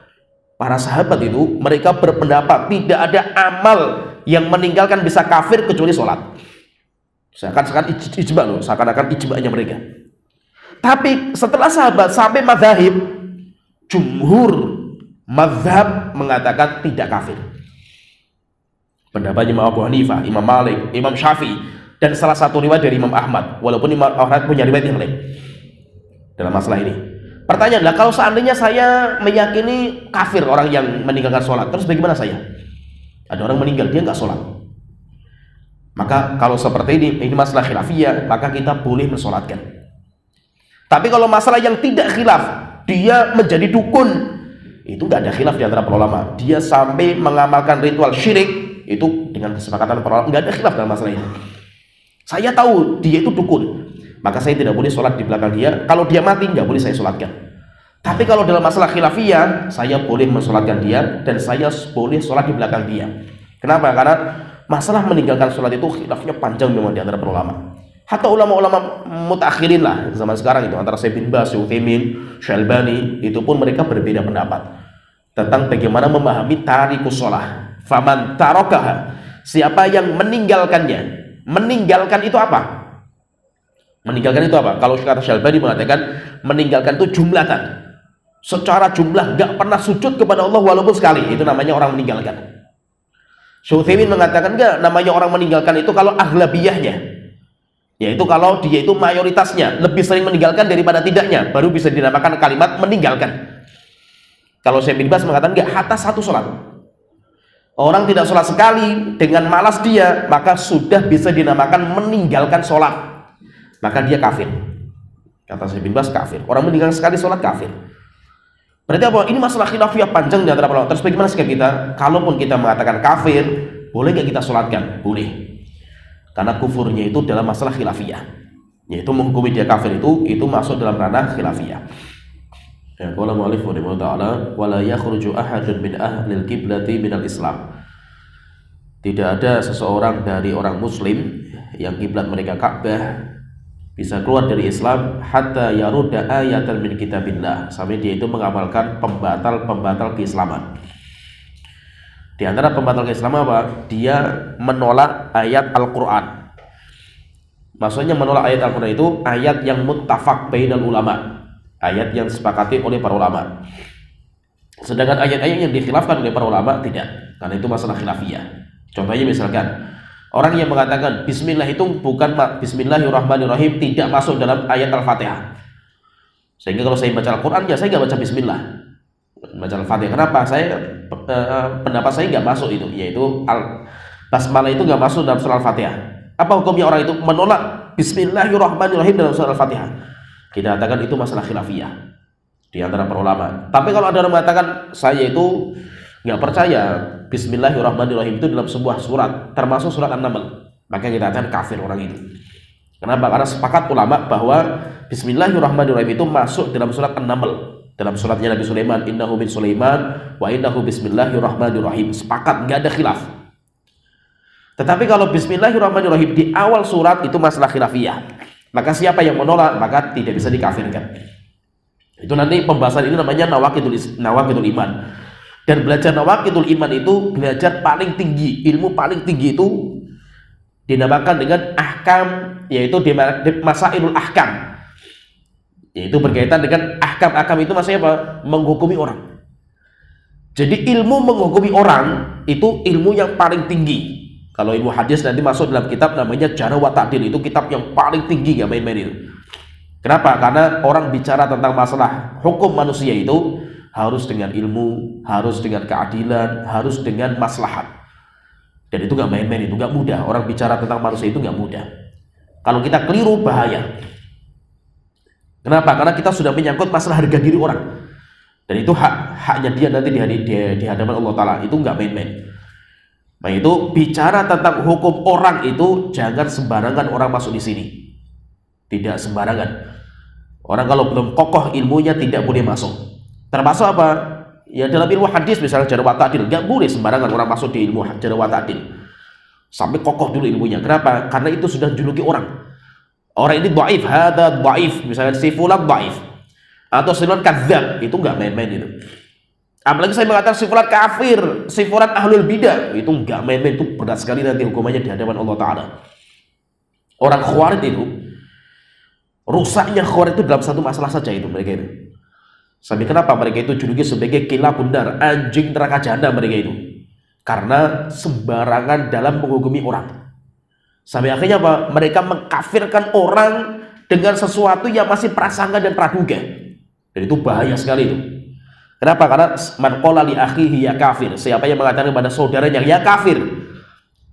Para sahabat itu mereka berpendapat tidak ada amal yang meninggalkan bisa kafir kecuali sholat. Seakan-akan ijma loh, seakan-akan ijma'nya mereka. Tapi setelah sahabat sampai mazhab, jumhur mazhab mengatakan tidak kafir. Pendapatnya Imam Abu Hanifah, Imam Malik, Imam Syafi'i, dan salah satu riwayat dari Imam Ahmad, walaupun Imam Ahmad punya riwayat yang lain dalam masalah ini. Pertanyaanlah, kalau seandainya saya meyakini kafir orang yang meninggalkan sholat, terus bagaimana saya? Ada orang meninggal, dia nggak sholat. Maka kalau seperti ini masalah khilafiyah, maka kita boleh mensolatkan. Tapi kalau masalah yang tidak khilaf, dia menjadi dukun, itu nggak ada khilaf di antara para ulama. Dia sampai mengamalkan ritual syirik, itu dengan kesepakatan para ulama, nggak ada khilaf dalam masalah ini. Saya tahu dia itu dukun, maka saya tidak boleh sholat di belakang dia. Kalau dia mati, nggak boleh saya sholatkan. Tapi kalau dalam masalah khilafiyah, saya boleh mensolatkan dia dan saya boleh sholat di belakang dia. Kenapa? Karena masalah meninggalkan sholat itu khilafnya panjang memang di antara para ulama. Hatta ulama-ulama mutakhirin lah zaman sekarang itu, antara Syekh bin Baz, Utsaimin, Syalbani, itu pun mereka berbeda pendapat tentang bagaimana memahami tarikus shalah. Faman tarakaha, siapa yang meninggalkannya. Meninggalkan itu apa? Meninggalkan itu apa? Kalau kata Syalbani mengatakan meninggalkan itu jumlatan, secara jumlah, gak pernah sujud kepada Allah walaupun sekali, itu namanya orang meninggalkan. Syekh Utsaimin mengatakan enggak, namanya orang meninggalkan itu kalau aghlabiyahnya, Yaitu kalau dia itu mayoritasnya lebih sering meninggalkan daripada tidaknya, baru bisa dinamakan kalimat meninggalkan. Kalau Syekh bin Baz mengatakan enggak, hatta satu sholat. Orang tidak sholat sekali dengan malas dia, maka sudah bisa dinamakan meninggalkan sholat, maka dia kafir. Kata Syekh bin Baz, kafir. Orang meninggalkan sekali sholat kafir. Berarti apa? Ini masalah khilafiyah panjang di antara para ulama. Terus bagaimana sikap kita? Kalaupun kita mengatakan kafir, boleh nggak kita sholatkan? Boleh. Karena kufurnya itu dalam masalah khilafiyah, yaitu menghukumi dia kafir itu masuk dalam ranah khilafiyah. Ya, qala mu'allif rahimahullah ta'ala, wala yakhruju ahadun min ahlil qiblati minal Islam. Tidak ada seseorang dari orang muslim yang kiblat mereka Ka'bah bisa keluar dari Islam hatta yaruda ayatan min kitabillah, sampai dia itu mengamalkan pembatal keislaman. Di antara pembatal keislaman apa? Dia menolak ayat Al-Quran. Maksudnya menolak ayat Al-Quran itu ayat yang muttafaq bainal ulama, ayat yang disepakati oleh para ulama. Sedangkan ayat-ayat yang dikhilafkan oleh para ulama tidak, karena itu masalah khilafiyah. Contohnya misalkan orang yang mengatakan Bismillah itu bukan Bismillahirrahmanirrahim, tidak masuk dalam ayat Al-Fatihah. Sehingga kalau saya baca Al-Quran ya saya nggak baca Bismillah, baca Al-Fatihah. Kenapa? Pendapat saya nggak masuk itu, yaitu Basmalah itu nggak masuk dalam surah Al-Fatihah. Apa hukumnya orang itu menolak Bismillahirrahmanirrahim dalam surah Al-Fatihah? Kita katakan itu masalah khilafiyah di antara para ulama. Tapi kalau ada orang mengatakan saya itu nggak percaya Bismillahirrahmanirrahim itu dalam sebuah surat, termasuk surat An-Naml, maka kita katakan kafir orang itu. Kenapa? Karena sepakat ulama bahwa Bismillahirrahmanirrahim itu masuk dalam surat An-Naml, dalam suratnya Nabi Sulaiman, innahu min Sulaiman wa innahu bismillahirrahmanirrahim. Sepakat, nggak ada khilaf. Tetapi kalau Bismillahirrahmanirrahim di awal surat itu masalah khilafiyah, maka siapa yang menolak maka tidak bisa dikafirkan. Itu nanti pembahasan ini namanya nawaqidul iman. Dan belajar nawaqidul iman itu belajar paling tinggi, ilmu paling tinggi itu dinamakan dengan ahkam, yaitu masailul ahkam, yaitu berkaitan dengan ahkam itu maksudnya apa? Menghukumi orang. Jadi ilmu menghukumi orang itu ilmu yang paling tinggi. Kalau ilmu hadis nanti masuk dalam kitab namanya Jarh wa Ta'dil, itu kitab yang paling tinggi, gak main-main itu. Kenapa? Karena orang bicara tentang masalah hukum manusia itu harus dengan ilmu, harus dengan keadilan, harus dengan maslahat. Dan itu gak main-main, itu gak mudah. Orang bicara tentang manusia itu gak mudah. Kalau kita keliru bahaya. Kenapa? Karena kita sudah menyangkut masalah harga diri orang, dan itu haknya dia nanti di hadapan Allah Ta'ala. Itu nggak main-main. Nah itu bicara tentang hukum orang itu jangan sembarangan orang masuk di sini. Tidak sembarangan. Orang kalau belum kokoh ilmunya tidak boleh masuk. Termasuk apa? Ya dalam ilmu hadis misalnya Jarh wa Ta'dil, nggak boleh sembarangan orang masuk di ilmu Jarh wa Ta'dil. Sampai kokoh dulu ilmunya. Kenapa? Karena itu sudah juluki orang. Orang ini dhaif, hadza dhaif, misalnya si fulan dhaif atau si fulan kadzdzab, itu enggak main-main itu. Apalagi saya mengatakan si fulan kafir, si fulan ahlul bidah, itu enggak main-main, itu berat sekali nanti hukumannya di hadapan Allah Ta'ala. Orang Khawarij itu rusaknya Khawarij itu dalam satu masalah saja itu mereka itu. Sampai kenapa mereka itu juluki sebagai kilabun nar, anjing neraka jahanam mereka itu? Karena sembarangan dalam menghukumi orang. Sampai akhirnya apa? Mereka mengkafirkan orang dengan sesuatu yang masih prasangka dan praduga. Dan itu bahaya sekali itu. Kenapa? Karena man qala li akhihi ya kafir, siapa yang mengatakan kepada saudaranya ya kafir,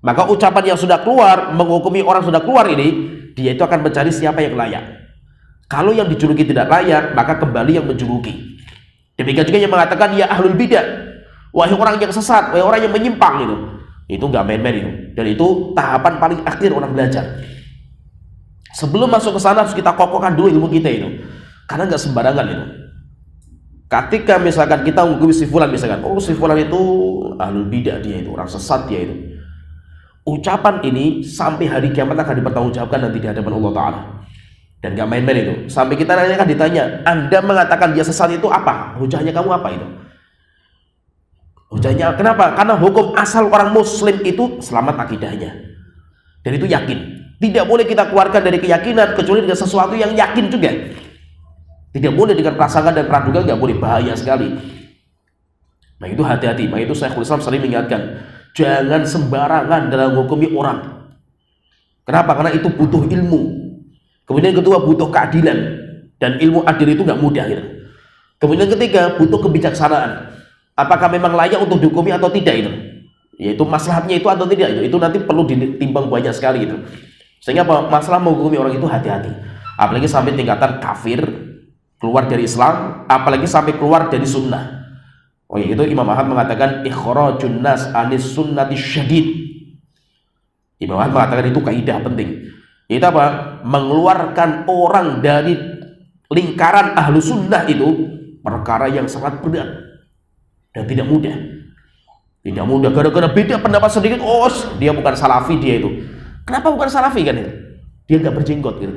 maka ucapan yang sudah keluar menghukumi orang sudah keluar ini, dia itu akan mencari siapa yang layak. Kalau yang dijuluki tidak layak, maka kembali yang menjuluki. Demikian juga yang mengatakan ya ahlul bidah, wahai orang yang sesat, wahai orang yang menyimpang itu nggak main-main itu. Dan itu tahapan paling akhir orang belajar. Sebelum masuk ke sana harus kita kokohkan dulu ilmu kita itu, karena nggak sembarangan itu. Ketika misalkan kita menghukumi si fulan, misalkan oh si fulan itu ahlul bidah, dia itu orang sesat, dia itu, ucapan ini sampai hari kiamat akan dipertanggungjawabkan nanti di hadapan Allah Ta'ala. Dan nggak main-main itu. Sampai kita nanti akan ditanya, Anda mengatakan dia sesat itu apa? Hujahnya kamu apa itu? Hujahnya kenapa? Karena hukum asal orang muslim itu selamat akidahnya. Dan itu yakin. Tidak boleh kita keluarkan dari keyakinan kecuali dengan sesuatu yang yakin juga. Tidak boleh dengan prasangka dan praduga, nggak boleh, bahaya sekali. Nah itu hati-hati. Nah itu Syekhul Islam sering mengingatkan, jangan sembarangan dalam menghukumi orang. Kenapa? Karena itu butuh ilmu. Kemudian kedua, butuh keadilan, dan ilmu adil itu nggak mudah gitu. Kemudian ketiga, butuh kebijaksanaan. Apakah memang layak untuk dihukumi atau tidak itu? Yaitu maslahatnya itu atau tidak itu nanti perlu ditimbang banyak sekali gitu. Sehingga masalah menghukumi orang itu hati-hati. Apalagi sampai tingkatan kafir, keluar dari Islam, apalagi sampai keluar dari sunnah. Oh itu Imam Ahmad mengatakan ikhrajun nas anis sunnati syadid. Imam Ahmad mengatakan itu kaidah penting. Itu apa? Mengeluarkan orang dari lingkaran ahlu sunnah itu perkara yang sangat berat dan tidak mudah. Tidak mudah gara-gara beda pendapat sedikit, oh dia bukan salafi dia itu. Kenapa bukan salafi kan itu? Dia nggak berjenggot gitu.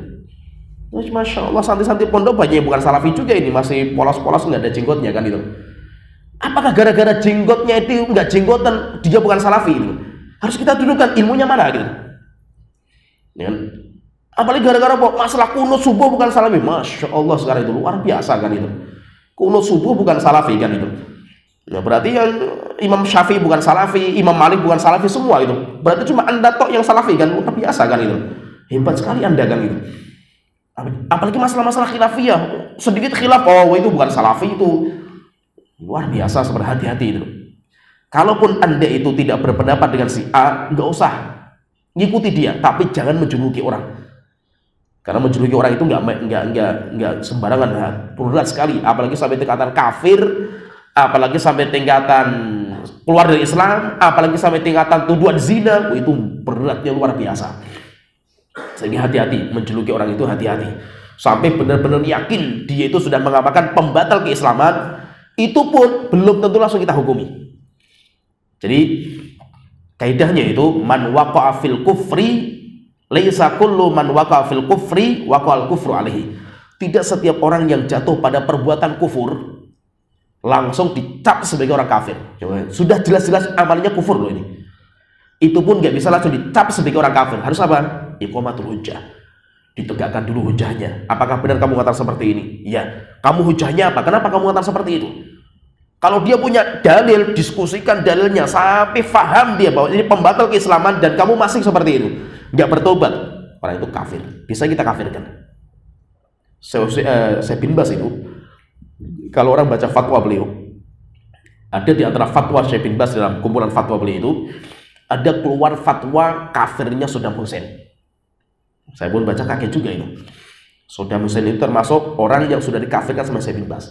Terus masya Allah santri-santri pondok banyak yang bukan salafi juga ini, masih polos-polos nggak ada jenggotnya kan itu. Apakah gara-gara jenggotnya itu nggak jenggotan dia bukan salafi itu? Harus kita dudukkan ilmunya mana gitu. Ya. Apalagi gara-gara masalah kunut subuh bukan salafi, masya Allah sekarang itu luar biasa kan itu. Kunut subuh bukan salafi kan itu. Ya berarti yang Imam Syafi'i bukan salafi, Imam Malik bukan salafi semua itu. Berarti cuma anda tok yang salafi kan, luar biasa kan itu. Hebat sekali anda kan itu. Apalagi masalah-masalah khilafiyah, sedikit khilaf, oh itu bukan salafi itu. Luar biasa, berhati-hati itu. Kalaupun anda itu tidak berpendapat dengan si A, nggak usah ngikuti dia, tapi jangan menjuluki orang. Karena menjuluki orang itu nggak sembarangan, berat sekali. Apalagi sampai tingkatan kafir, apalagi sampai tingkatan keluar dari Islam, apalagi sampai tingkatan tuduhan zina, itu beratnya luar biasa. Sehingga hati-hati menjuluki orang itu, hati-hati. Sampai benar-benar yakin dia itu sudah mengamalkan pembatal keislaman, itu pun belum tentu langsung kita hukumi. Jadi kaidahnya itu man waqa'a fil kufri laisa kullu man waqa'a fil kufri waqa'al kufru alaihi. Tidak setiap orang yang jatuh pada perbuatan kufur langsung dicap sebagai orang kafir. Coba, sudah jelas-jelas amalnya kufur loh ini. Itu pun nggak bisa langsung dicap sebagai orang kafir. Harus apa? Iqamatul hujjah. Ditegakkan dulu hujahnya. Apakah benar kamu mengatakan seperti ini? Ya. Kamu hujahnya apa? Kenapa kamu mengatakan seperti itu? Kalau dia punya dalil, diskusikan dalilnya sampai faham dia bahwa ini pembatal keislaman dan kamu masih seperti itu, nggak bertobat, orang itu kafir. Bisa kita kafirkan. Saya bin Bas itu, kalau orang baca fatwa beliau, ada di antara fatwa Syekh bin Bas dalam kumpulan fatwa beliau itu, ada keluar fatwa kafirnya Saddam Hussein. Saya pun baca kaget juga itu. Saddam Hussein itu termasuk orang yang sudah dikafirkan sama Syekh bin Bas.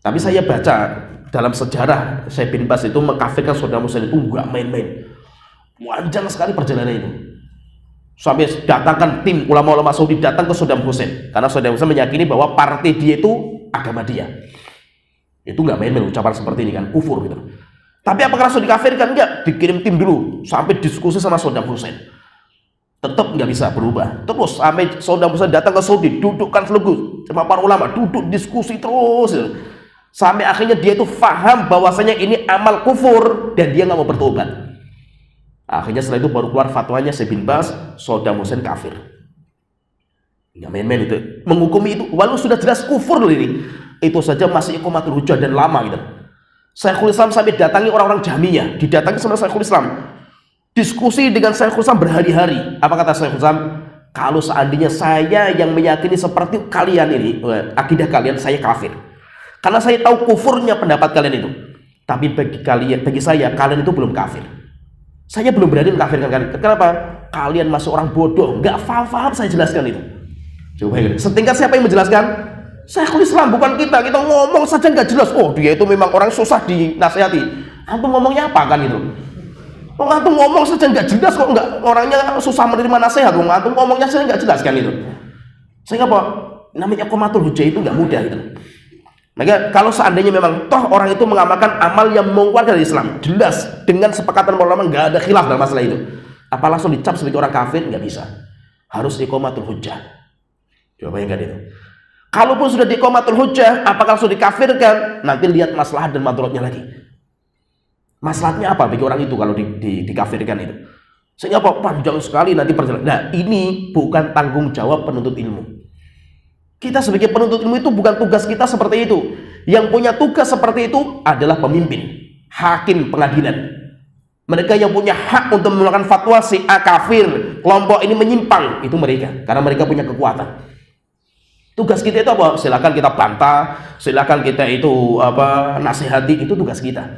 Tapi saya baca dalam sejarah Syekh bin Bas itu mengkafirkan Saddam Hussein itu nggak main-main. Panjang sekali perjalanan itu. Sampai datangkan tim ulama-ulama Saudi datang ke Saddam Hussein karena Saddam Hussein meyakini bahwa partai dia itu agama dia. Itu nggak main-main ucapan seperti ini kan, kufur gitu. Tapi apakah langsung dikafirkan? Enggak, dikirim tim dulu sampai diskusi sama Saddam Hussein. Tetap nggak bisa berubah. Terus sampai Saddam Hussein datang ke Saudi, dudukkan seluruh sama para ulama, duduk diskusi terus. Sampai akhirnya dia itu faham bahwasanya ini amal kufur dan dia nggak mau bertobat. Akhirnya setelah itu baru keluar fatwanya Syekh bin Bas, Saddam Hussein kafir. Nggak main-main itu. Menghukumi itu, walau sudah jelas kufur loh ini. Itu saja masih iqamatul hujjah dan lama gitu. Syekhul Islam sampai datangi orang-orang Jahmiyah, didatangi sama Syekhul Islam. Diskusi dengan Syekhul Islam berhari-hari. Apa kata Syekhul Islam? Kalau seandainya saya yang meyakini seperti kalian ini, akidah kalian, saya kafir. Karena saya tahu kufurnya pendapat kalian itu. Tapi bagi saya, kalian itu belum kafir. Saya belum berani mengkafirkan kalian. Kenapa? Kalian masih orang bodoh, nggak paham saya jelaskan itu. Coba ya. Setingkat siapa yang menjelaskan? Syekhul Islam, bukan kita. Kita ngomong saja nggak jelas. Oh, dia itu memang orang susah dinasihati. Antum ngomongnya apa kan itu? Oh, antum ngomong saja nggak jelas kok, nggak, orangnya susah menerima nasihat. Antum ngomongnya saja nggak jelas kan itu. Sehingga apa? Namanya iqamatul hujjah itu nggak mudah gitu. Maka kalau seandainya memang toh orang itu mengamalkan amal yang mengeluarkan dari Islam, jelas dengan sepakatan ulama nggak ada khilaf dalam masalah itu, apa langsung dicap sebagai orang kafir? Nggak bisa. Harus iqamatul hujjah. Coba bayangkan itu. Kalaupun sudah iqamatul hujjah, apakah langsung dikafirkan? Nanti lihat maslahat dan madharatnya lagi. Maslahatnya apa bagi orang itu kalau dikafirkan itu? Sehingga apa? Panjang sekali nanti perjalanan. Nah, ini bukan tanggung jawab penuntut ilmu. Kita sebagai penuntut ilmu itu bukan tugas kita seperti itu. Yang punya tugas seperti itu adalah pemimpin, hakim pengadilan. Mereka yang punya hak untuk mengeluarkan fatwa si A kafir, kelompok ini menyimpang, itu mereka, karena mereka punya kekuatan. Tugas kita itu apa? Silakan kita bantah, silakan kita itu nasihati, itu tugas kita.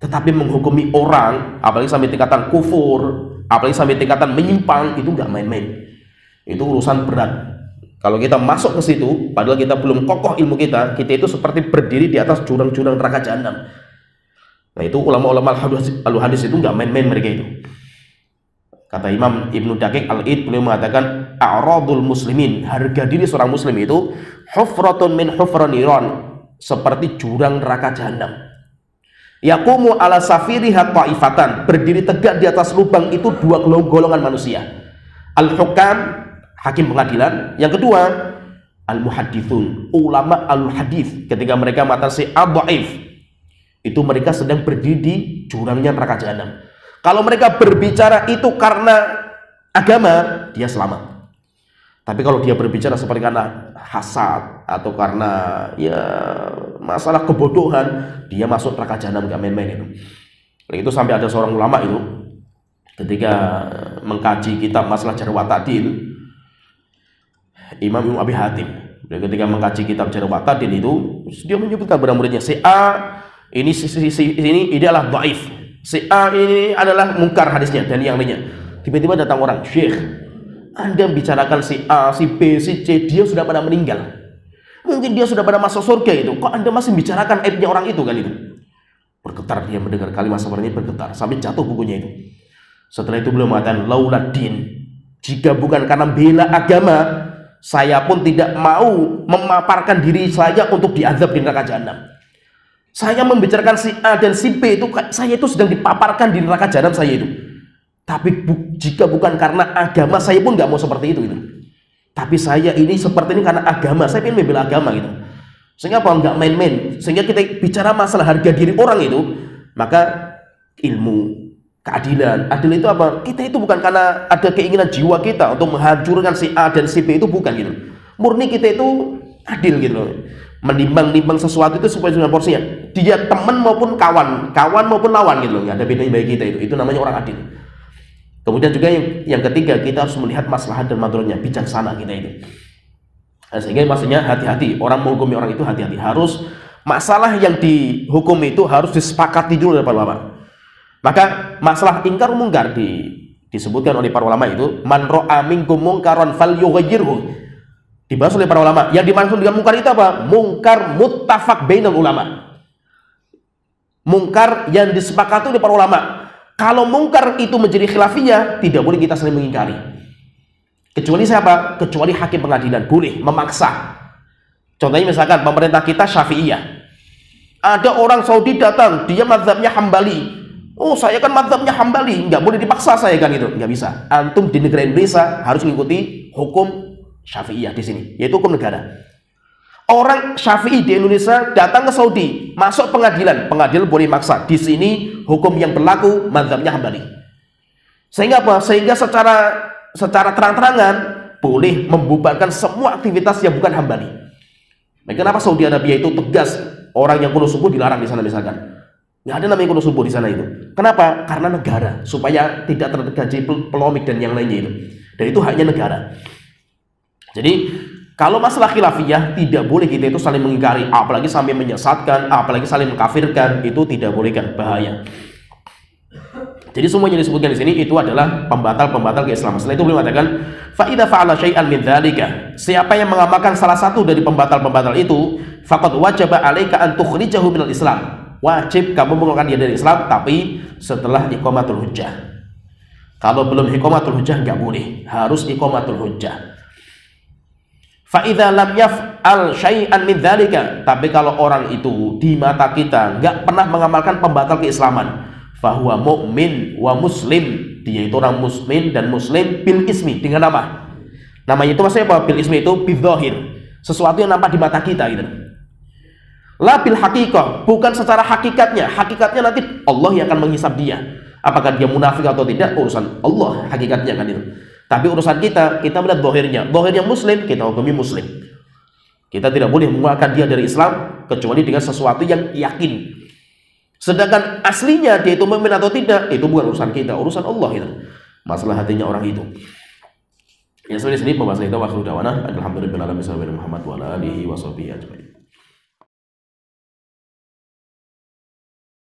Tetapi menghukumi orang, apalagi sampai tingkatan kufur, apalagi sampai tingkatan menyimpang, itu nggak main-main. Itu urusan berat. Kalau kita masuk ke situ, padahal kita belum kokoh ilmu kita itu seperti berdiri di atas jurang-jurang neraka jahanam. Nah, itu ulama-ulama al-hadis itu nggak main-main mereka itu. Kata Imam Ibnu Daqiq Al-Id, beliau mengatakan a'radul muslimin, harga diri seorang muslim itu hufratun min hufraniron, seperti jurang neraka jahanam. Yaqumu ala safiriha ta'ifatan, berdiri tegak di atas lubang itu dua golongan manusia. Al-hukam, hakim pengadilan. Yang kedua, al-muhadithun, ulama al-hadith. Ketika mereka mengatakan si dhaif, itu mereka sedang berdiri di jurangnya neraka jahanam. Kalau mereka berbicara itu karena agama, dia selamat. Tapi kalau dia berbicara seperti karena hasad atau karena ya masalah kebodohan, dia masuk neraka jahanam, gak main-main itu. Itu sampai ada seorang ulama itu ketika mengkaji kitab masalah jarh wa ta'dil, Imam Abi Hatim, ketika mengkaji kitab jarh wa ta'dil itu, dia menyebutkan kepada muridnya, si A ini ini adalah dhaif, si A ini adalah mungkar hadisnya dan yang lainnya. Tiba-tiba datang orang, Syekh, Anda bicarakan si A, si B, si C, dia sudah pada meninggal, mungkin dia sudah pada masuk surga, itu kok Anda masih bicarakan aibnya orang itu kan? Itu bergetar, dia mendengar kalimat seperti ini, bergetar sampai jatuh bukunya itu. Setelah itu beliau mengatakan, lauladin, jika bukan karena bela agama, saya pun tidak mau memaparkan diri saya untuk diazab di neraka jahanam. Saya membicarakan si A dan si B itu, saya itu sedang dipaparkan di neraka jahanam saya itu. Tapi jika bukan karena agama, saya pun nggak mau seperti itu gitu. Tapi saya ini seperti ini karena agama, saya ingin membela agama gitu. Sehingga apa? Nggak main-main. Sehingga kita bicara masalah harga diri orang itu, maka ilmu, keadilan, adil itu apa? Kita itu bukan karena ada keinginan jiwa kita untuk menghancurkan si A dan si B, itu bukan gitu. Murni kita itu adil gitu loh. Menimbang-nimbang sesuatu itu sesuai dengan porsinya. Dia teman maupun kawan maupun lawan gitu loh. Nggak ada bedanya bagi kita itu. Itu namanya orang adil. Kemudian juga yang ketiga, kita harus melihat maslahat dan madharatnya, bijaksana kita itu. Nah, sehingga maksudnya hati-hati, orang menghukumi orang itu hati-hati. Harus masalah yang dihukum itu harus disepakati dulu oleh para ulama. Maka masalah ingkar mungkar disebutkan oleh para ulama itu, man ra'a minkum munkaran falyughayyirhu. Dibahas oleh para ulama. Yang dimaksud dengan mungkar itu apa? Mungkar muttafaq bainal ulama. Mungkar yang disepakati oleh para ulama. Kalau mungkar itu menjadi khilafiyah, tidak boleh kita saling mengingkari. Kecuali siapa? Kecuali hakim pengadilan boleh memaksa. Contohnya misalkan pemerintah kita Syafi'iyah. Ada orang Saudi datang, dia mazhabnya Hambali. Oh, saya kan mazhabnya Hambali, nggak boleh dipaksa saya kan itu, nggak bisa. Antum di negara Indonesia harus mengikuti hukum Syafi'iyah di sini, yaitu hukum negara. Orang Syafi'i di Indonesia datang ke Saudi, masuk pengadilan boleh maksa. Di sini hukum yang berlaku mazhabnya Hambali. Sehingga apa? Sehingga secara terang-terangan boleh membubarkan semua aktivitas yang bukan Hambali. Nah, kenapa Saudi Arabia itu tegas orang yang kuno subuh dilarang di sana misalkan? Nggak ada namanya kuno subuh di sana itu. Kenapa? Karena negara, supaya tidak terjadi polemik dan yang lainnya itu. Dan itu haknya negara. Jadi kalau masalah khilafiyah tidak boleh kita itu saling mengingkari, apalagi sampai menyesatkan, apalagi saling mengkafirkan, itu tidak boleh kan, bahaya. Jadi semua yang disebutkan di sini itu adalah pembatal keislaman. Setelah itu beliau mengatakan, fa idza fa'ala syai'an min dzalika, siapa yang mengamalkan salah satu dari pembatal itu, faqad wajaba 'alaika an tukhrijahu minal Islam. Wajib kamu mengeluarkan dia dari Islam, tapi setelah iqamatul hujjah. Kalau belum iqamatul hujjah enggak boleh, harus iqamatul hujjah. Fa idza lam yaf'al syai'an min dzalika, tapi kalau orang itu di mata kita enggak pernah mengamalkan pembatal keislaman, fahuwa mu'min wa muslim, dia itu orang muslim dan muslim bil ismi, dengan nama. Namanya itu maksudnya apa? Bil ismi itu bidzahir, sesuatu yang nampak di mata kita gitu. La bil haqiqah, bukan secara hakikatnya. Hakikatnya nanti Allah yang akan menghisab dia. Apakah dia munafik atau tidak, urusan Allah hakikatnya kan itu. Tapi urusan kita melihat zahirnya. Zahirnya muslim, kita hukumi muslim. Kita tidak boleh mengeluarkan dia dari Islam kecuali dengan sesuatu yang yakin. Sedangkan aslinya dia itu mukmin atau tidak, itu bukan urusan kita, urusan Allah itu. Masalah hatinya orang itu. Ya, sampai di sini pembahasan kita. Wa akhiru da'wana alhamdulillahi rabbil alamin. Muhammad wa ala alihi wa sahbihi ajmain.